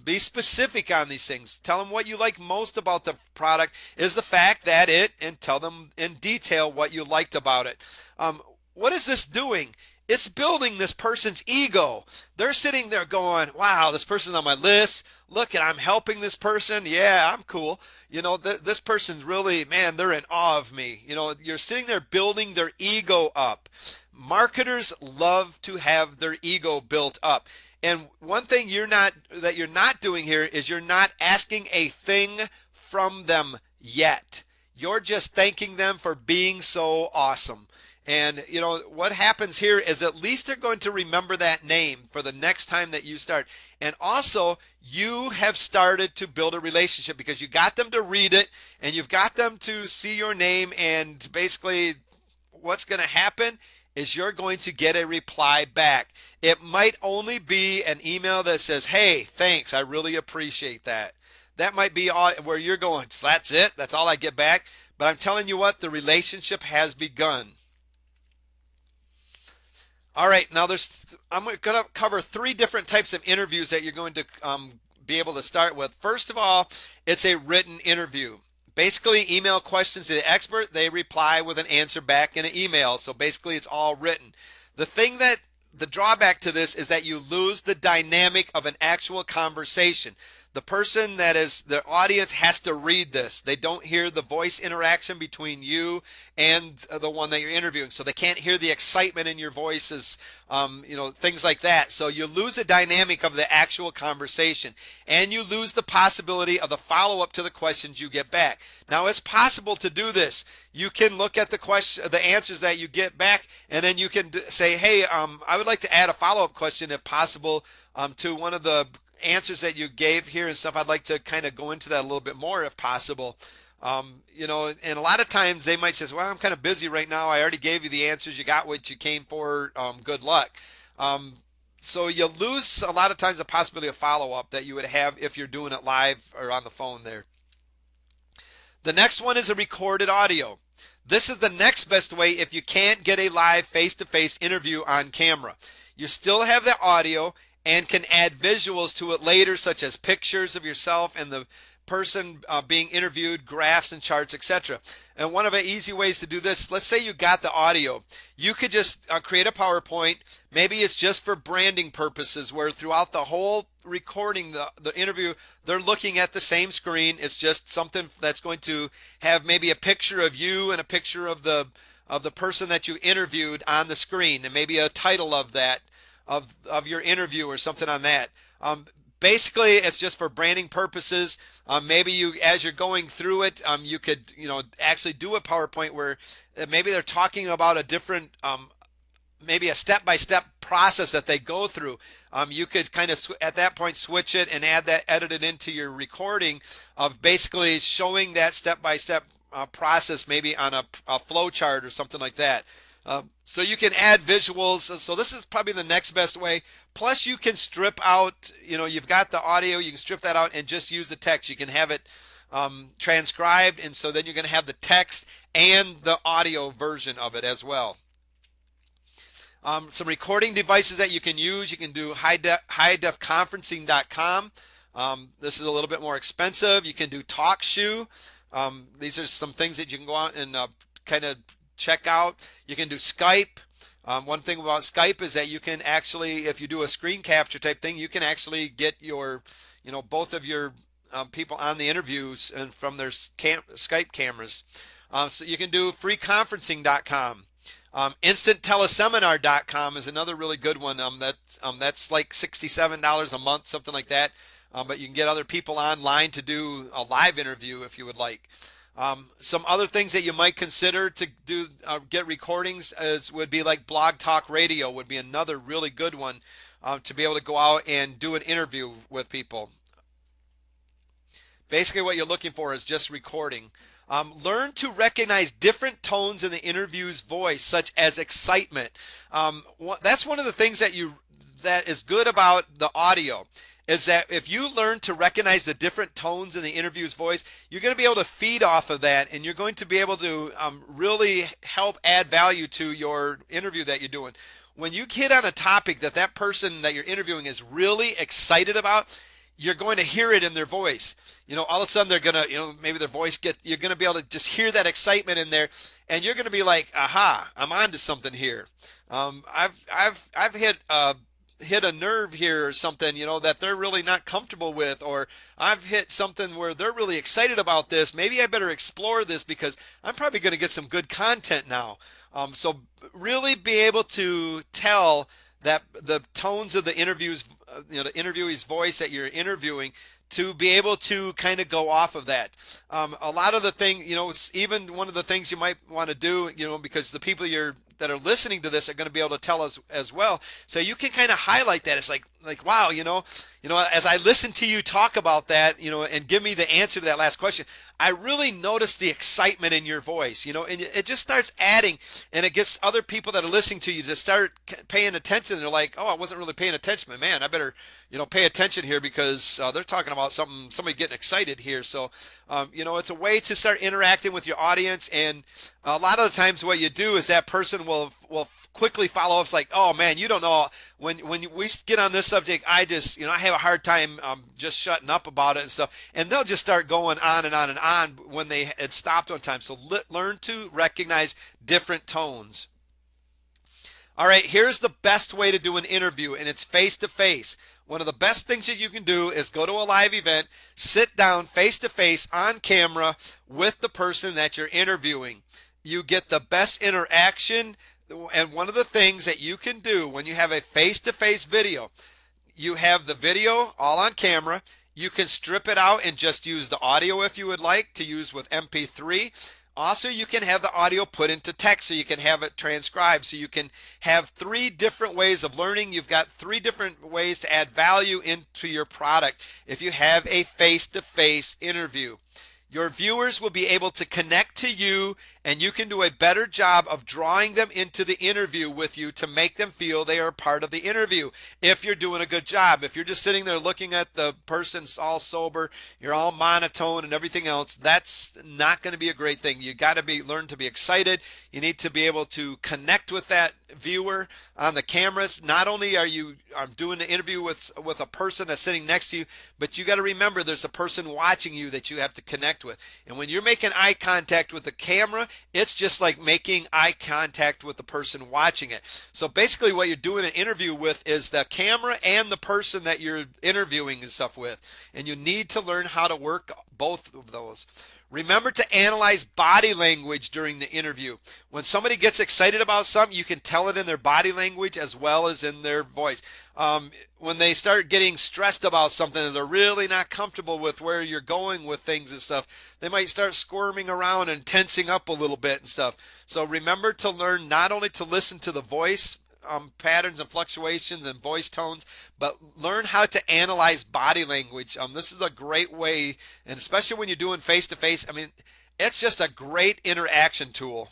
Be specific on these things. Tell them what you like most about the product is the fact and tell them in detail what you liked about it. What is this doing? It's building this person's ego. They're sitting there going, wow, this person's on my list. Look, and I'm helping this person. Yeah, I'm cool. This person's really, man, they're in awe of me. You're sitting there building their ego up. Marketers love to have their ego built up. And one thing you're not doing here is you're not asking a thing from them yet. You're just thanking them for being so awesome. And what happens here is at least they're going to remember that name for the next time that you start. And also, you have started to build a relationship because you got them to read it and you've got them to see your name. And basically, what's going to happen is you're going to get a reply back. It might only be an email that says, hey, thanks, I really appreciate that. That might be all where you're going, so that's it, that's all I get back. But I'm telling you what, the relationship has begun. All right, now I'm going to cover 3 different types of interviews that you're going to be able to start with. First of all, it's a written interview. Basically, email questions to the expert. They reply with an answer back in an email. So basically, it's all written. The drawback to this is that you lose the dynamic of an actual conversation. The person that is the audience has to read this. They don't hear the voice interaction between you and the one that you're interviewing. So they can't hear the excitement in your voices, things like that. So you lose the dynamic of the actual conversation and you lose the possibility of the follow-up to the questions you get back. Now it's possible to do this. You can look at the answers that you get back and then you can say, hey, I would like to add a follow-up question if possible to one of the answers that you gave here and stuff. I'd like to kind of go into that a little bit more if possible. And a lot of times they might say, well, I'm kind of busy right now. I already gave you the answers. You got what you came for. Good luck. So you lose a lot of times the possibility of follow-up that you would have if you're doing it live or on the phone there. The next one is a recorded audio. This is the next best way if you can't get a live face-to-face interview on camera. You still have the audio and can add visuals to it later, such as pictures of yourself and the person being interviewed, graphs and charts, etc. And one of the easy ways to do this, let's say you got the audio. You could just create a PowerPoint. Maybe it's just for branding purposes where throughout the whole recording, the interview, they're looking at the same screen. It's just something that's going to have maybe a picture of you and a picture of the person that you interviewed on the screen and maybe a title of that. Of your interview or something on that. Basically, it's just for branding purposes. Maybe you, as you're going through it, you could, actually do a PowerPoint where maybe they're talking about a different, maybe a step-by-step process that they go through. You could kind of at that point switch it and edit it into your recording of basically showing that step-by-step process, maybe on a flow chart or something like that. So you can add visuals. So this is probably the next best way. Plus you can strip out, you've got the audio, you can strip that out and just use the text. You can have it transcribed, and so then you're going to have the text and the audio version of it as well. Some recording devices that you can use. You can do highDefConferencing.com. This is a little bit more expensive. You can do TalkShoe. These are some things that you can go out and kind of check out. You can do Skype. One thing about Skype is that you can actually, if you do a screen capture type thing, you can actually get your, both of your people on the interviews and from their Skype cameras. So you can do freeconferencing.com. InstantTeleseminar.com is another really good one. That's like $67 a month, something like that. But you can get other people online to do a live interview if you would like. Some other things that you might consider to do get recordings would be like Blog Talk Radio would be another really good one to be able to go out and do an interview with people. Basically what you're looking for is just recording. Learn to recognize different tones in the interview's voice, such as excitement. That's one of the things that is good about the audio, is that if you learn to recognize the different tones in the interview's voice, you're going to be able to feed off of that, and you're going to be able to really help add value to your interview that you're doing. When you hit on a topic that person that you're interviewing is really excited about, you're going to hear it in their voice. All of a sudden they're going to, maybe their voice you're going to be able to just hear that excitement in there, and you're going to be like, aha, I'm on to something here. I've hit a nerve here or something, that they're really not comfortable with, or I've hit something where they're really excited about this. Maybe I better explore this because I'm probably going to get some good content now. So really be able to tell that the tones of the interviews, the interviewee's voice that you're interviewing, to be able to kind of go off of that. A lot of the thing, it's even one of the things you might want to do, because the people that are listening to this are going to be able to tell us as well. So you can kind of highlight that. It's like wow, as I listen to you talk about that, and give me the answer to that last question, I really notice the excitement in your voice, and it just starts adding, and it gets other people that are listening to you to start paying attention. They're like, oh, I wasn't really paying attention, but man, I better, pay attention here because they're talking about somebody getting excited here. So, it's a way to start interacting with your audience. And a lot of the times what you do is that person will quickly follow up. It's like, oh man, you don't know, when we get on this subject, I just, I have a hard time just shutting up about it and stuff. And they'll just start going on and on and on when they had stopped on time. So learn to recognize different tones. All right, here's the best way to do an interview, and it's face to face. One of the best things that you can do is go to a live event, sit down face to face on camera with the person that you're interviewing. You get the best interaction. And one of the things that you can do when you have a face-to-face video, you have the video all on camera. You can strip it out and just use the audio if you would like to use with MP3. Also, you can have the audio put into text so you can have it transcribed. So you can have 3 different ways of learning. You've got 3 different ways to add value into your product if you have a face-to-face interview. Your viewers will be able to connect to you, and you can do a better job of drawing them into the interview with you to make them feel they are part of the interview if you're doing a good job. If you're just sitting there looking at the person all sober, you're all monotone and everything else, that's not going to be a great thing. You got to learn to be excited. You need to be able to connect with that viewer on the cameras. Not only are you doing the interview with a person that's sitting next to you, but you got to remember there's a person watching you that you have to connect with. And when you're making eye contact with the camera, it's just like making eye contact with the person watching it. So basically what you're doing an interview with is the camera and the person that you're interviewing and stuff with. And you need to learn how to work both of those. Remember to analyze body language during the interview. When somebody gets excited about something, you can tell it in their body language as well as in their voice. When they start getting stressed about something and they're really not comfortable with where you're going with things and stuff, they might start squirming around and tensing up a little bit and stuff. So remember to learn not only to listen to the voice patterns and fluctuations and voice tones, but learn how to analyze body language. This is a great way, and especially when you're doing face-to-face, it's just a great interaction tool.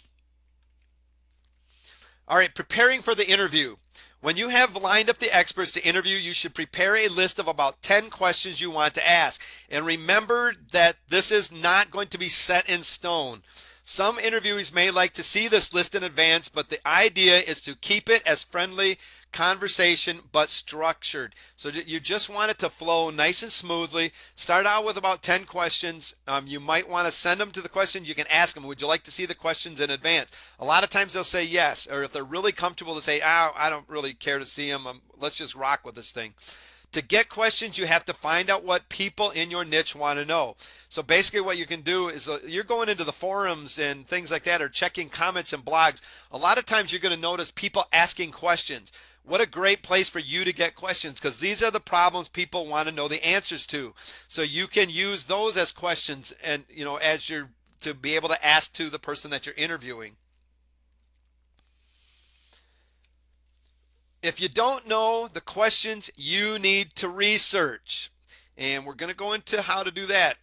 All right, preparing for the interview. When you have lined up the experts to interview, you should prepare a list of about 10 questions you want to ask. And remember that this is not going to be set in stone. Some interviewees may like to see this list in advance, but the idea is to keep it as friendly conversation but structured. So you just want it to flow nice and smoothly. Start out with about 10 questions. You might want to send them to the questions. You can ask them, would you like to see the questions in advance? A lot of times they'll say yes, or if they're really comfortable to say, oh, I don't really care to see them. Let's just rock with this thing. To get questions, you have to find out what people in your niche want to know. So basically what you can do is you're going into the forums and things like that, or checking comments and blogs. A lot of times you're going to notice people asking questions. What a great place for you to get questions, because these are the problems people want to know the answers to. So you can use those as questions, and as you're to be able to ask to the person that you're interviewing. If you don't know the questions, you need to research. And we're going to go into how to do that.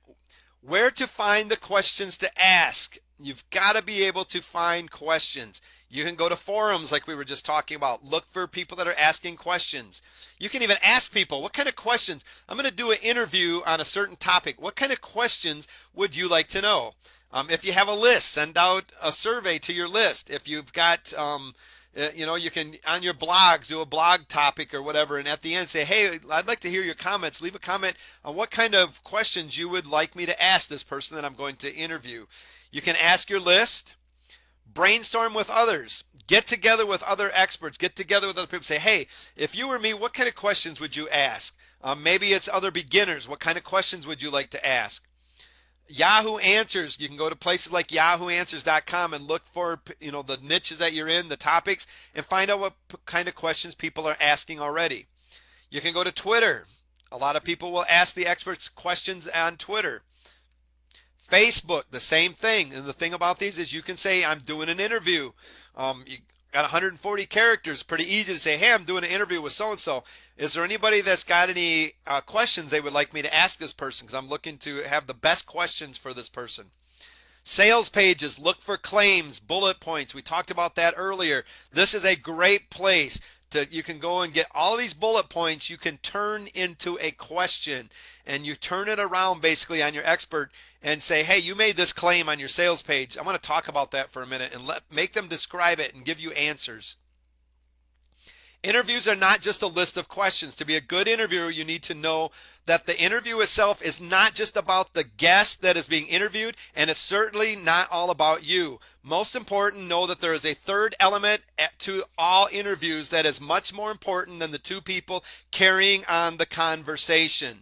Where to find the questions to ask. You've got to be able to find questions. You can go to forums like we were just talking about. Look for people that are asking questions. You can even ask people, what kind of questions? I'm going to do an interview on a certain topic. What kind of questions would you like to know? If you have a list, send out a survey to your list. If you've got you can on your blogs do a blog topic or whatever, and at the end say, hey, I'd like to hear your comments. Leave a comment on what kind of questions you would like me to ask this person that I'm going to interview. You can ask your list, Brainstorm with others. Get together with other experts. Get together with other people. Say, hey, if you were me, what kind of questions would you ask? Maybe it's other beginners. What kind of questions would you like to ask? Yahoo Answers. You can go to places like yahooanswers.com and look for the niches that you're in, the topics, and find out what kind of questions people are asking already. You can go to Twitter. A lot of people will ask the experts questions on Twitter. Facebook, the same thing. And the thing about these is you can say, I'm doing an interview. You got 140 characters. Pretty easy to say, hey, I'm doing an interview with so-and-so. Is there anybody that's got any questions they would like me to ask this person? Because I'm looking to have the best questions for this person. Sales pages, look for claims, bullet points. We talked about that earlier. This is a great place you can go and get all of these bullet points you can turn into a question, and you turn it around basically on your expert and say, hey, you made this claim on your sales page. I want to talk about that for a minute and make them describe it and give you answers. Interviews are not just a list of questions. To be a good interviewer, you need to know that the interview itself is not just about the guest that is being interviewed, and it's certainly not all about you. Most important, know that there is a third element to all interviews that is much more important than the two people carrying on the conversation.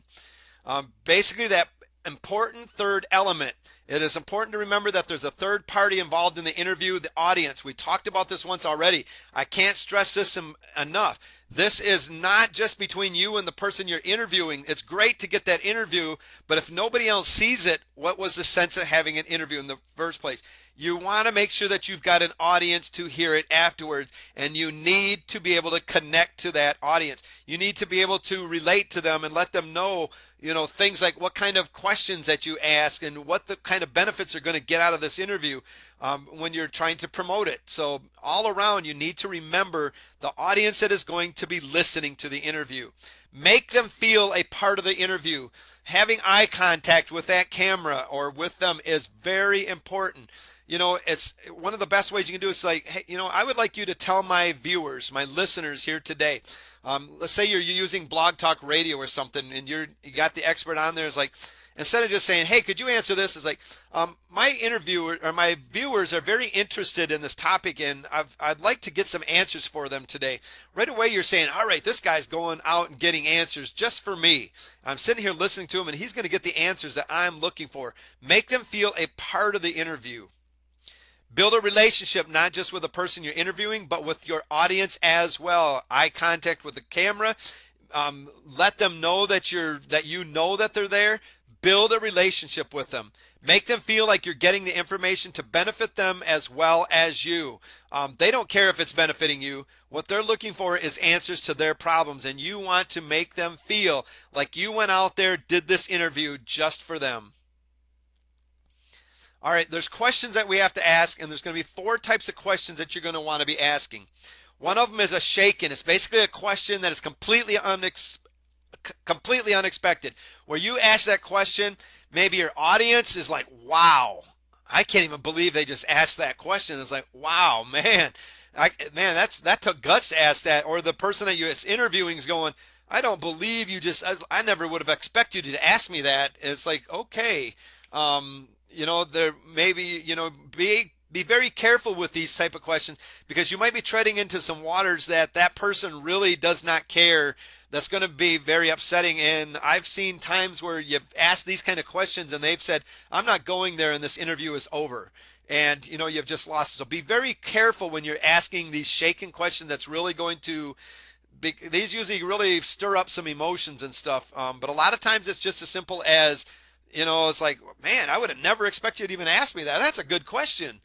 Basically, that important third element. It is important to remember that there's a third party involved in the interview, the audience. We talked about this once already. I can't stress this enough. This is not just between you and the person you're interviewing. It's great to get that interview, but if nobody else sees it, what was the sense of having an interview in the first place? You want to make sure that you've got an audience to hear it afterwards, and you need to be able to connect to that audience. You need to be able to relate to them and let them know, things like what kind of questions that you ask and what the kind of benefits are going to get out of this interview when you're trying to promote it. So all around, you need to remember the audience that is going to be listening to the interview. Make them feel a part of the interview. Having eye contact with that camera or with them is very important. It's one of the best ways you can do is like, hey, I would like you to tell my viewers, my listeners here today. Let's say you're using Blog Talk Radio or something, and you got the expert on there. It's like, instead of just saying, hey, could you answer this? It's like, my interviewer or my viewers are very interested in this topic, and I'd like to get some answers for them today. Right away, you're saying, all right, this guy's going out and getting answers just for me. I'm sitting here listening to him, and he's going to get the answers that I'm looking for. Make them feel a part of the interview. Build a relationship not just with the person you're interviewing, but with your audience as well. Eye contact with the camera. Let them know that you know that they're there. Build a relationship with them. Make them feel like you're getting the information to benefit them as well as you. They don't care if it's benefiting you. What they're looking for is answers to their problems, and you want to make them feel like you went out there, did this interview just for them. All right, there's questions that we have to ask, and there's going to be 4 types of questions that you're going to want to be asking. One of them is a shake-in. It's basically a question that is completely unexpected. Where you ask that question, maybe your audience is like, wow, I can't even believe they just asked that question. It's like, wow, man, that took guts to ask that. Or the person that you're interviewing is going, I don't believe you I never would have expected you to ask me that. And it's like, okay. There maybe, be very careful with these type of questions, because you might be treading into some waters that person really does not care. That's going to be very upsetting. And I've seen times where you've asked these kind of questions and they've said, I'm not going there, and this interview is over. And, you've just lost. So be very careful when you're asking these shaken questions. That's really going to these usually really stir up some emotions and stuff. But a lot of times it's just as simple as, it's like, man, I would have never expected you to even ask me that. That's a good question.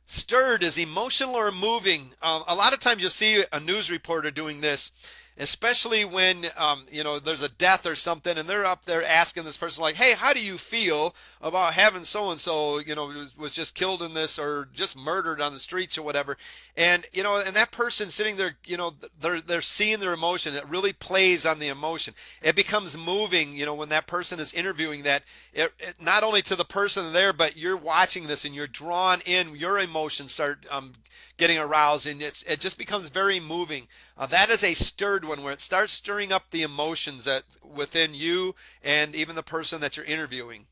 Stirred is emotional or moving. A lot of times you'll see a news reporter doing this, especially when, there's a death or something, and they're up there asking this person like, hey, how do you feel about having so-and-so, was just killed in this or just murdered on the streets or whatever. And, and that person sitting there, they're seeing their emotion. It really plays on the emotion. It becomes moving, when that person is interviewing that, it not only to the person there, but you're watching this and you're drawn in, your emotions start getting aroused, and it just becomes very moving. That is a stirred one, where it starts stirring up the emotions that within you and even the person that you're interviewing.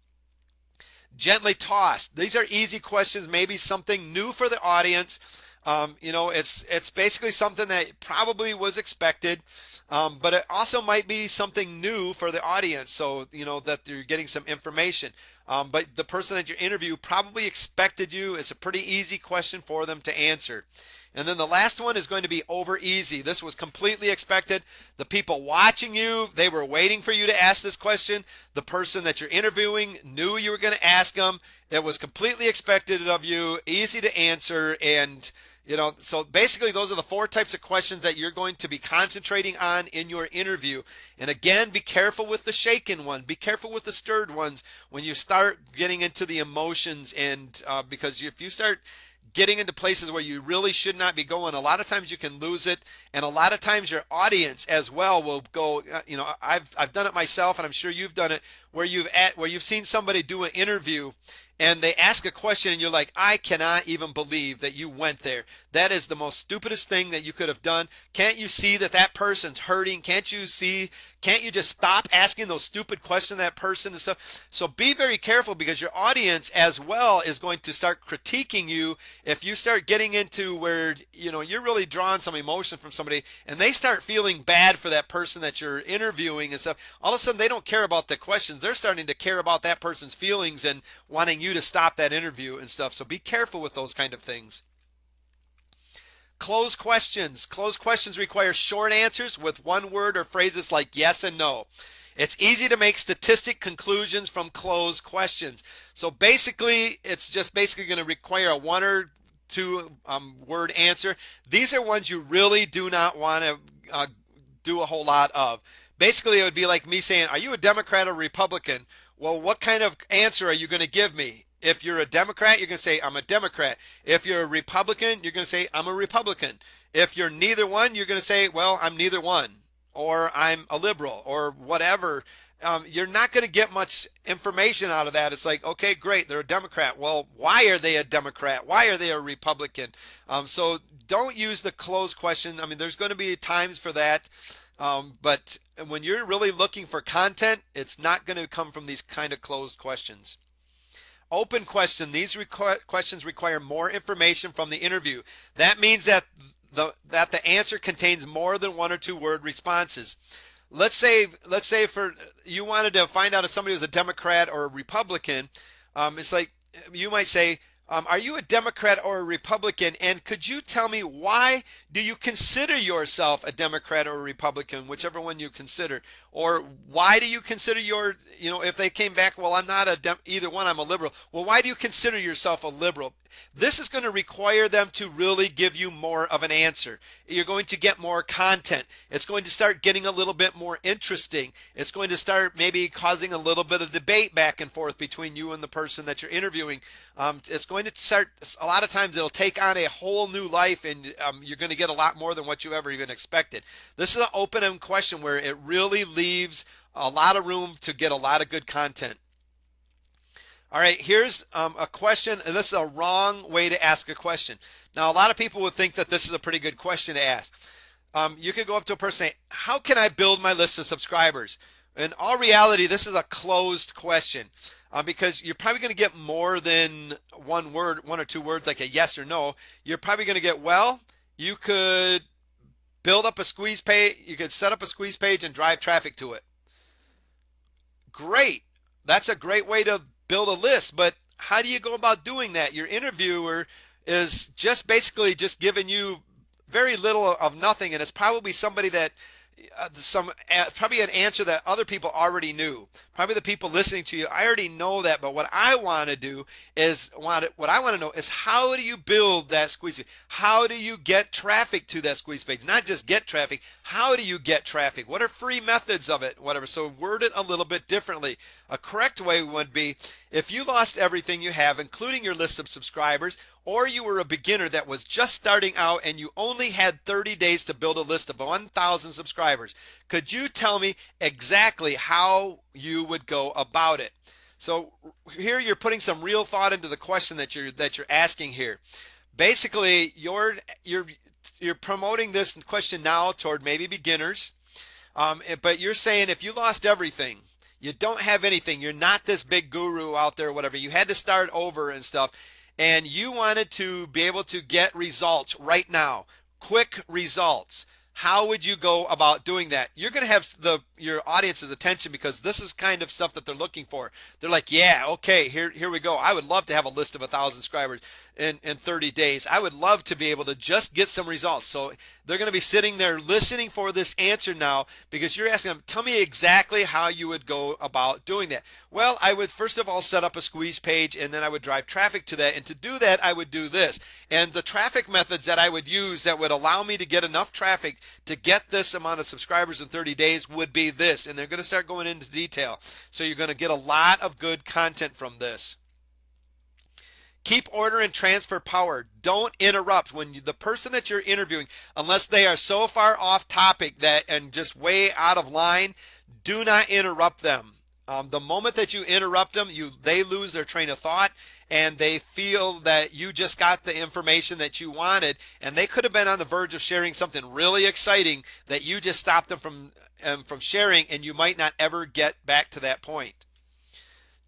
Gently tossed. These are easy questions, maybe something new for the audience. It's basically something that probably was expected, but it also might be something new for the audience. So that you're getting some information. But the person that you interview probably expected you. It's a pretty easy question for them to answer. And then the last one is going to be over easy. This was completely expected. The people watching you, they were waiting for you to ask this question. The person that you're interviewing knew you were going to ask them. It was completely expected of you, easy to answer. And, so basically those are the four types of questions that you're going to be concentrating on in your interview. And again, be careful with the shaken one. Be careful with the stirred ones when you start getting into the emotions. And because if you start getting into places where you really should not be going, a lot of times you can lose it, and a lot of times your audience as well will go. I've done it myself, and I'm sure you've done it, where you've seen somebody do an interview and they ask a question and you're like, I cannot even believe that you went there. That is the most stupidest thing that you could have done. Can't you see that that person's hurting? Can't you just stop asking those stupid questions to that person and stuff? So be very careful, because your audience as well is going to start critiquing you if you start getting into where you're really drawing some emotion from somebody and they start feeling bad for that person that you're interviewing and stuff. All of a sudden they don't care about the questions. They're starting to care about that person's feelings and wanting you to stop that interview and stuff. So be careful with those kind of things. Closed questions. Closed questions require short answers with one word or phrases like yes and no. It's easy to make statistic conclusions from closed questions. So basically, it's just basically going to require a one or two word answer. These are ones you really do not want to do a whole lot of. Basically, it would be like me saying, are you a Democrat or Republican? Well, what kind of answer are you going to give me? If you're a Democrat, you're going to say, I'm a Democrat. If you're a Republican, you're going to say, I'm a Republican. If you're neither one, you're going to say, well, I'm neither one, or I'm a liberal, or whatever. You're not going to get much information out of that. It's like, okay, great, they're a Democrat. Well, why are they a Democrat? Why are they a Republican? So don't use the closed question. I mean, there's going to be times for that. But when you're really looking for content, it's not going to come from these kind of closed questions. Open question. These questions require more information from the interview. That means that the answer contains more than one or two word responses. Let's say for you wanted to find out if somebody was a Democrat or a Republican. It's like you might say, are you a Democrat or a Republican? And could you tell me, why do you consider yourself a Democrat or a Republican, whichever one you consider? Or why do you consider if they came back, well, I'm not either one, I'm a liberal. Well, why do you consider yourself a liberal? This is going to require them to really give you more of an answer. You're going to get more content. It's going to start getting a little bit more interesting. It's going to start maybe causing a little bit of debate back and forth between you and the person that you're interviewing. It's going to start, a lot of times it'll take on a whole new life, and you're going to get a lot more than what you ever even expected. This is an open-ended question where it really leaves a lot of room to get a lot of good content. All right, here's a question, and this is a wrong way to ask a question. Now, a lot of people would think that this is a pretty good question to ask. You could go up to a person and say, how can I build my list of subscribers? In all reality, this is a closed question because you're probably going to get more than one or two words like a yes or no. You're probably going to get, well, you could build up a squeeze page. You could set up a squeeze page and drive traffic to it. Great. That's a great way to build a list, but how do you go about doing that? Your interviewer is just basically just giving you very little of nothing, and it's probably somebody that probably an answer that other people already knew. Probably the people listening to you, I already know that, but what I want to do is what I want to know is, how do you build that squeeze page? How do you get traffic to that squeeze page? Not just get traffic, how do you get traffic? What are free methods of it? Whatever. So word it a little bit differently. A correct way would be, if you lost everything you have, including your list of subscribers, or you were a beginner that was just starting out and you only had 30 days to build a list of 1,000 subscribers, could you tell me exactly how you would go about it? So here you're putting some real thought into the question that you're asking here. Basically, you're promoting this question now toward maybe beginners, but you're saying if you lost everything, You don't have anything. You're not this big guru out there, whatever. You had to start over and stuff. And you wanted to be able to get results right now, quick results. How would you go about doing that? You're going to have your audience's attention because this is kind of stuff that they're looking for. They're like, yeah, okay, here we go. I would love to have a list of 1,000 subscribers in 30 days. I would love to be able to just get some results. So they're going to be sitting there listening for this answer now because you're asking them, tell me exactly how you would go about doing that. Well, I would first of all set up a squeeze page, and then I would drive traffic to that. And to do that, I would do this. And the traffic methods that I would use that would allow me to get enough traffic to get this amount of subscribers in 30 days would be this. And they're going to start going into detail. So you're going to get a lot of good content from this. Keep order and transfer power. Don't interrupt when the person that you're interviewing, unless they are so far off topic that and just way out of line, do not interrupt them. The moment that you interrupt them, they lose their train of thought, and they feel that you just got the information that you wanted, and they could have been on the verge of sharing something really exciting that you just stopped them from sharing, and you might not ever get back to that point.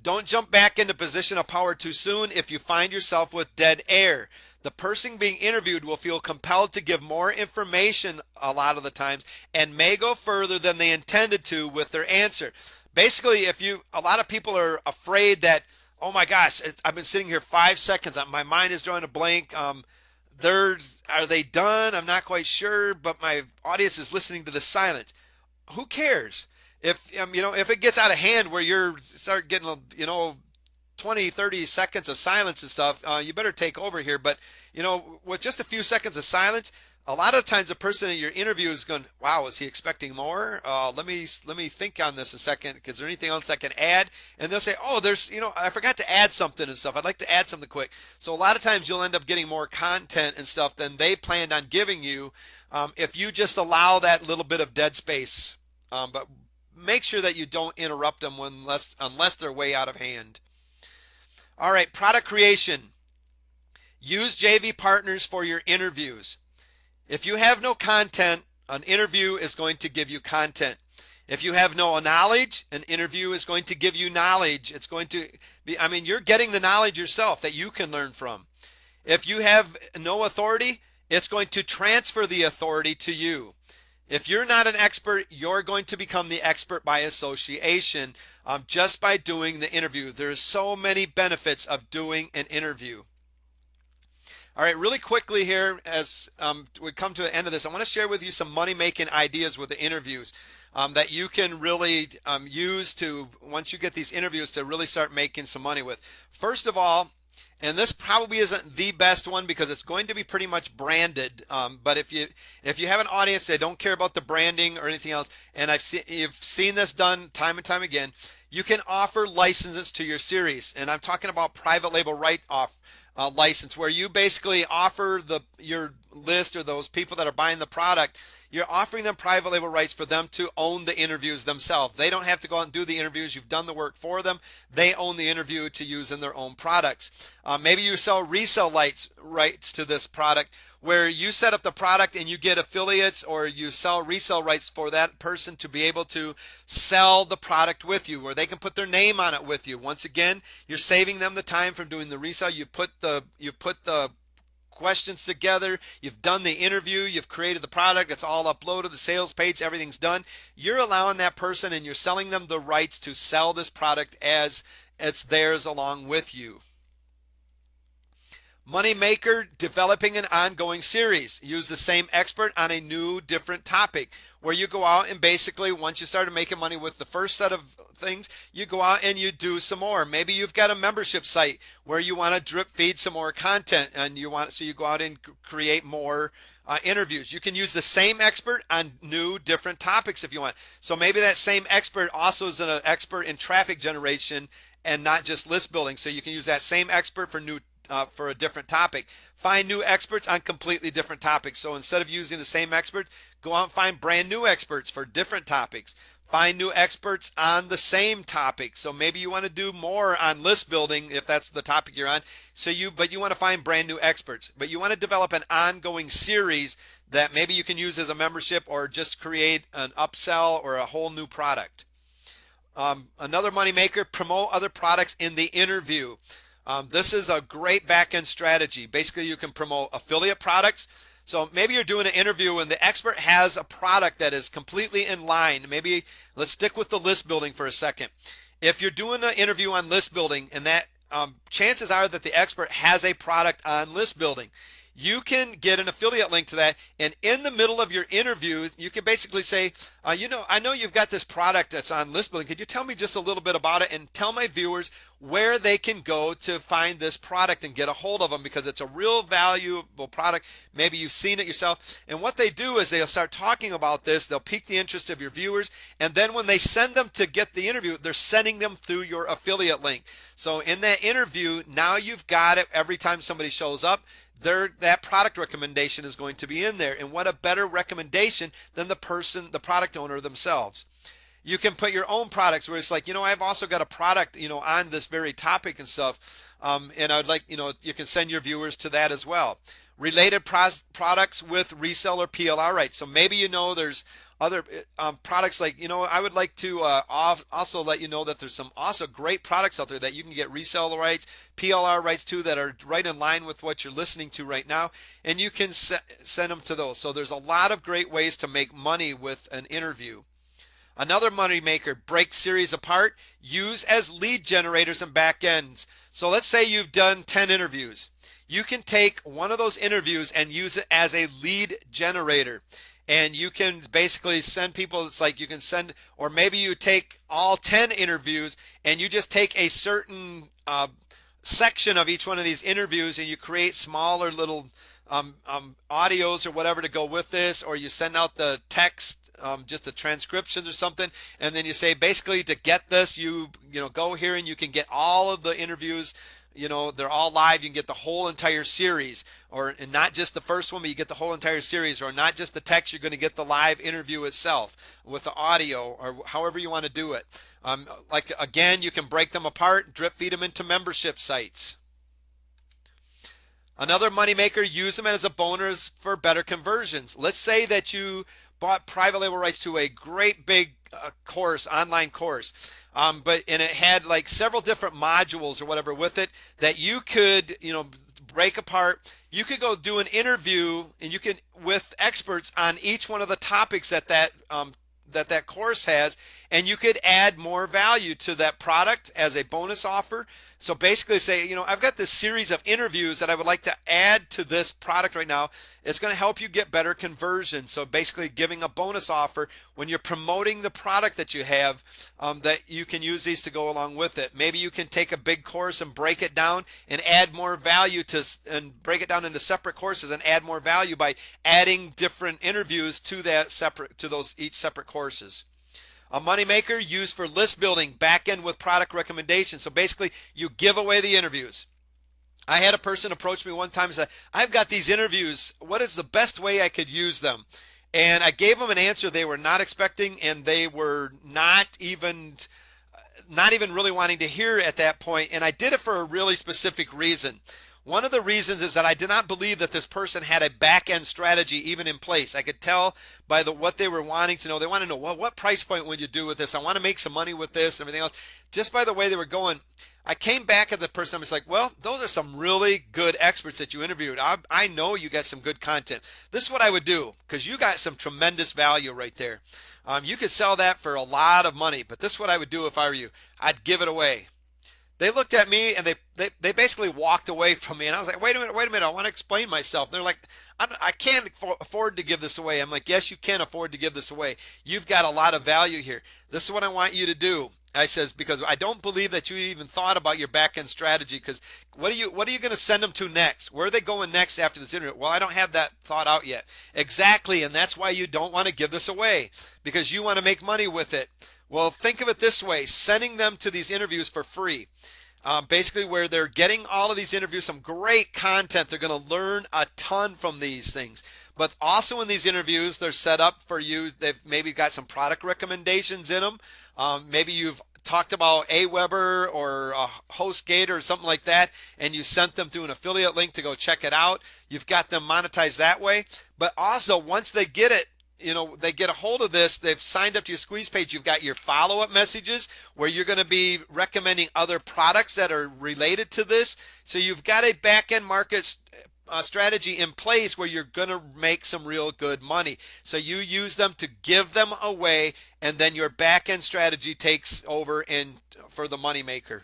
Don't jump back into position of power too soon if you find yourself with dead air. The person being interviewed will feel compelled to give more information a lot of the times and may go further than they intended to with their answer. Basically, a lot of people are afraid that, oh my gosh, I've been sitting here 5 seconds. My mind is drawing a blank. Are they done? I'm not quite sure, but my audience is listening to the silence. Who cares? If if it gets out of hand where you start getting 20, 30 seconds of silence and stuff, you better take over here. But with just a few seconds of silence, a lot of times the person in your interview is going, wow, is he expecting more? Let me think on this a second. Is there anything else I can add? And they'll say, oh, I forgot to add something and stuff. I'd like to add something quick. So a lot of times you'll end up getting more content and stuff than they planned on giving you if you just allow that little bit of dead space. But make sure that you don't interrupt them unless they're way out of hand. All right, product creation. Use JV partners for your interviews. If you have no content, an interview is going to give you content. If you have no knowledge, an interview is going to give you knowledge. It's going to be, you're getting the knowledge yourself that you can learn from. If you have no authority, it's going to transfer the authority to you. If you're not an expert, you're going to become the expert by association just by doing the interview. There's so many benefits of doing an interview. All right, really quickly here as we come to the end of this, I want to share with you some money-making ideas with the interviews that you can really use to, once you get these interviews, to really start making some money with. First of all, and this probably isn't the best one because it's going to be pretty much branded. But if you have an audience that don't care about the branding or anything else, and you've seen this done time and time again, you can offer licenses to your series. And I'm talking about private label write-off license, where you basically offer your list or those people that are buying the product, you're offering them private label rights for them to own the interviews themselves. They don't have to go out and do the interviews. You've done the work for them. They own the interview to use in their own products. Maybe you sell resale rights to this product, where you set up the product and you get affiliates, or you sell resale rights for that person to be able to sell the product with you, where they can put their name on it with you. Once again, you're saving them the time from doing the resale. You put the questions together, you've done the interview, you've created the product, it's all uploaded, the sales page, everything's done. You're allowing that person, and you're selling them the rights to sell this product as it's theirs along with you. Moneymaker, developing an ongoing series. Use the same expert on a new, different topic, where you go out and basically, once you started making money with the first set of things, you go out and you do some more. Maybe you've got a membership site where you want to drip feed some more content, and you go out and create more interviews. You can use the same expert on new, different topics if you want. So maybe that same expert also is an expert in traffic generation and not just list building. So you can use that same expert for a different topic. Find new experts on completely different topics. So instead of using the same expert, go out and find brand new experts for different topics. Find new experts on the same topic. So maybe you want to do more on list building if that's the topic you're on. But you want to find brand new experts. But you want to develop an ongoing series that maybe you can use as a membership, or just create an upsell or a whole new product. Another moneymaker, promote other products in the interview. This is a great back-end strategy. Basically, you can promote affiliate products. So maybe you're doing an interview and the expert has a product that is completely in line. Maybe let's stick with the list building for a second. If you're doing an interview on list building and that chances are that the expert has a product on list building, you can get an affiliate link to that. And in the middle of your interview, you can basically say, I know you've got this product that's on list building. Could you tell me just a little bit about it and tell my viewers where they can go to find this product and get a hold of them, because it's a real valuable product. Maybe you've seen it yourself. And what they do is they'll start talking about this. They'll pique the interest of your viewers. And then when they send them to get the interview, they're sending them through your affiliate link. So in that interview, now you've got it. Every time somebody shows up, that product recommendation is going to be in there. And what a better recommendation than the product owner themselves. You can put your own products where it's like, I've also got a product, on this very topic and stuff. And I'd like, you can send your viewers to that as well. Related products with reseller PLR rights. So maybe there's other products like, I would like to also let you know that there's some also great products out there that you can get reseller rights, PLR rights to, that are right in line with what you're listening to right now, and you can send them to those. So there's a lot of great ways to make money with an interview. Another money maker, break series apart, use as lead generators and back ends. So let's say you've done 10 interviews. You can take one of those interviews and use it as a lead generator. And you can basically send people, it's like you can send, or maybe you take all 10 interviews and you just take a certain section of each one of these interviews and you create smaller little audios or whatever to go with this, or you send out the text, just the transcriptions or something, and then you say basically to get this, you go here and you can get all of the interviews. They're all live. You can get the whole entire series, and not just the first one, but you get the whole entire series, or not just the text. You're going to get the live interview itself with the audio, or however you want to do it. Like again, you can break them apart, drip feed them into membership sites. Another moneymaker, use them as a bonus for better conversions. Let's say that you bought private label rights to a great big online course. But it had like several different modules or whatever with it that you could, break apart. You could go do an interview and you can with experts on each one of the topics that course has, and you could add more value to that product as a bonus offer. So basically say, I've got this series of interviews that I would like to add to this product right now. It's going to help you get better conversion. So basically giving a bonus offer when you're promoting the product that you have, that you can use these to go along with it. Maybe you can take a big course and break it down and add more value and break it down into separate courses and add more value by adding different interviews to those each separate courses. A moneymaker used for list building, back end with product recommendations. So basically, you give away the interviews. I had a person approach me one time and said, I've got these interviews. What is the best way I could use them? And I gave them an answer they were not expecting, and they were not even really wanting to hear at that point. And I did it for a really specific reason. One of the reasons is that I did not believe that this person had a back-end strategy even in place. I could tell by what they were wanting to know. They want to know, well, what price point would you do with this? I want to make some money with this and everything else. Just by the way they were going, I came back at the person. I was like, well, those are some really good experts that you interviewed. I know you got some good content. This is what I would do, because you got some tremendous value right there. You could sell that for a lot of money, but this is what I would do if I were you. I'd give it away. They looked at me and they basically walked away from me, and I was like, wait a minute, I want to explain myself. And they're like, I can't afford to give this away. I'm like, yes, you can afford to give this away. You've got a lot of value here. This is what I want you to do. I says, because I don't believe that you even thought about your back end strategy, because what are you going to send them to next? Where are they going next after this interview? Well, I don't have that thought out yet. Exactly, and that's why you don't want to give this away, because you want to make money with it. Well, think of it this way, sending them to these interviews for free. Basically where they're getting all of these interviews, some great content. They're going to learn a ton from these things. But also in these interviews, they're set up for you. They've maybe got some product recommendations in them. Maybe you've talked about Aweber or HostGator or something like that, and you sent them through an affiliate link to go check it out. You've got them monetized that way. But also, once they get it, they get a hold of this, they've signed up to your squeeze page, you've got your follow-up messages where you're going to be recommending other products that are related to this. So you've got a back-end market strategy in place where you're going to make some real good money. So you use them to give them away, and then your back-end strategy takes over and for the money maker.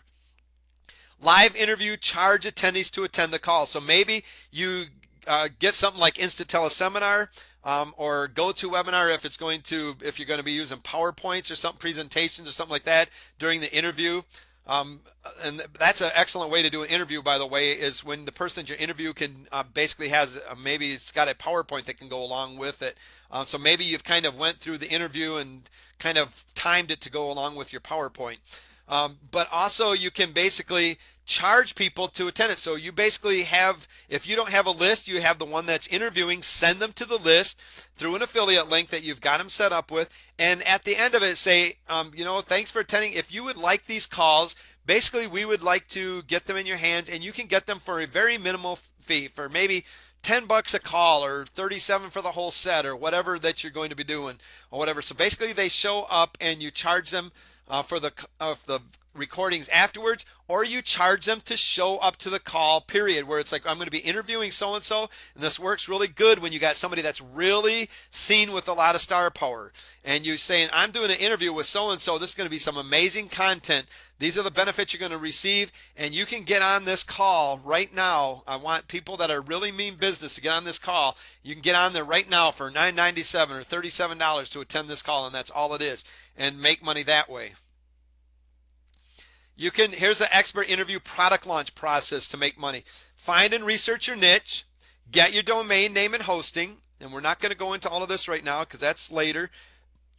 Live interview, charge attendees to attend the call. So maybe you get something like Instant Teleseminar, or GoToWebinar if you're going to be using PowerPoints or something, presentations or something like that during the interview. And that's an excellent way to do an interview, by the way, is when the person you're interview can basically has maybe it's got a PowerPoint that can go along with it. So maybe you've kind of went through the interview and kind of timed it to go along with your PowerPoint. But also you can basically charge people to attend it. So you basically have, if you don't have a list, you have the one that's interviewing, send them to the list through an affiliate link that you've got them set up with. And at the end of it, say, thanks for attending. If you would like these calls, basically we would like to get them in your hands, and you can get them for a very minimal fee, for maybe $10 a call or $37 for the whole set, or whatever that you're going to be doing or whatever. So basically they show up and you charge them for the recordings afterwards, or you charge them to show up to the call, period, where it's like, I'm going to be interviewing so-and-so, and this works really good when you got somebody that's really seen with a lot of star power, and you saying, I'm doing an interview with so-and-so, this is going to be some amazing content, these are the benefits you're going to receive, and you can get on this call right now. I want people that are really mean business to get on this call. You can get on there right now for $9.97 or $37 to attend this call, and that's all it is, and make money that way. Here's the expert interview product launch process to make money. Find and research your niche, get your domain name and hosting, and we're not going to go into all of this right now because that's later.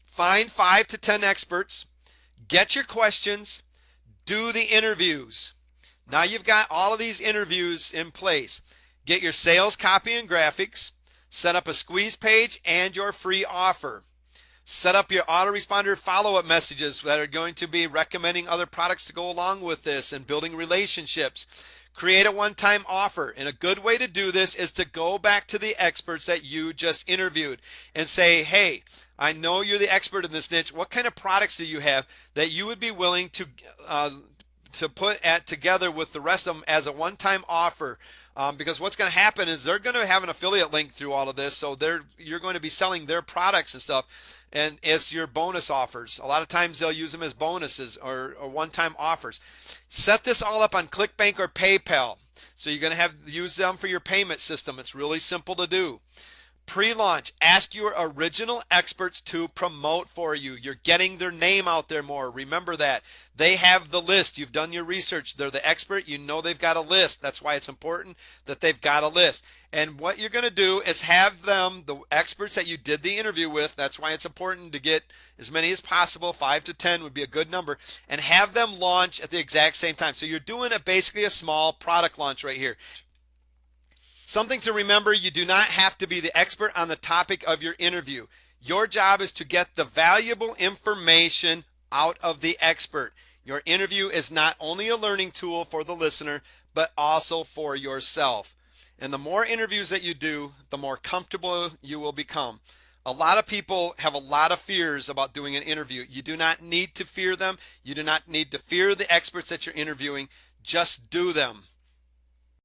Find 5 to 10 experts, get your questions, do the interviews. Now you've got all of these interviews in place. Get your sales copy and graphics, set up a squeeze page and your free offer. Set up your autoresponder follow-up messages that are going to be recommending other products to go along with this and building relationships. Create a one-time offer. And a good way to do this is to go back to the experts that you just interviewed and say, hey, I know you're the expert in this niche. What kind of products do you have that you would be willing to put together with the rest of them as a one-time offer? Because what's going to happen is they're going to have an affiliate link through all of this, so you're going to be selling their products and stuff, and it's your bonus offers. A lot of times they'll use them as bonuses or one-time offers. Set this all up on ClickBank or PayPal, so you're going to use them for your payment system. It's really simple to do. Pre-launch, ask your original experts to promote for you. You're getting their name out there more. Remember that. They have the list. You've done your research. They're the expert. You know they've got a list. That's why it's important that they've got a list. And what you're going to do is have them, the experts that you did the interview with, that's why it's important to get as many as possible, 5 to 10 would be a good number, and have them launch at the exact same time. So you're doing basically a small product launch right here. Something to remember, you do not have to be the expert on the topic of your interview. Your job is to get the valuable information out of the expert. Your interview is not only a learning tool for the listener, but also for yourself. And the more interviews that you do, the more comfortable you will become. A lot of people have a lot of fears about doing an interview. You do not need to fear them. You do not need to fear the experts that you're interviewing. Just do them.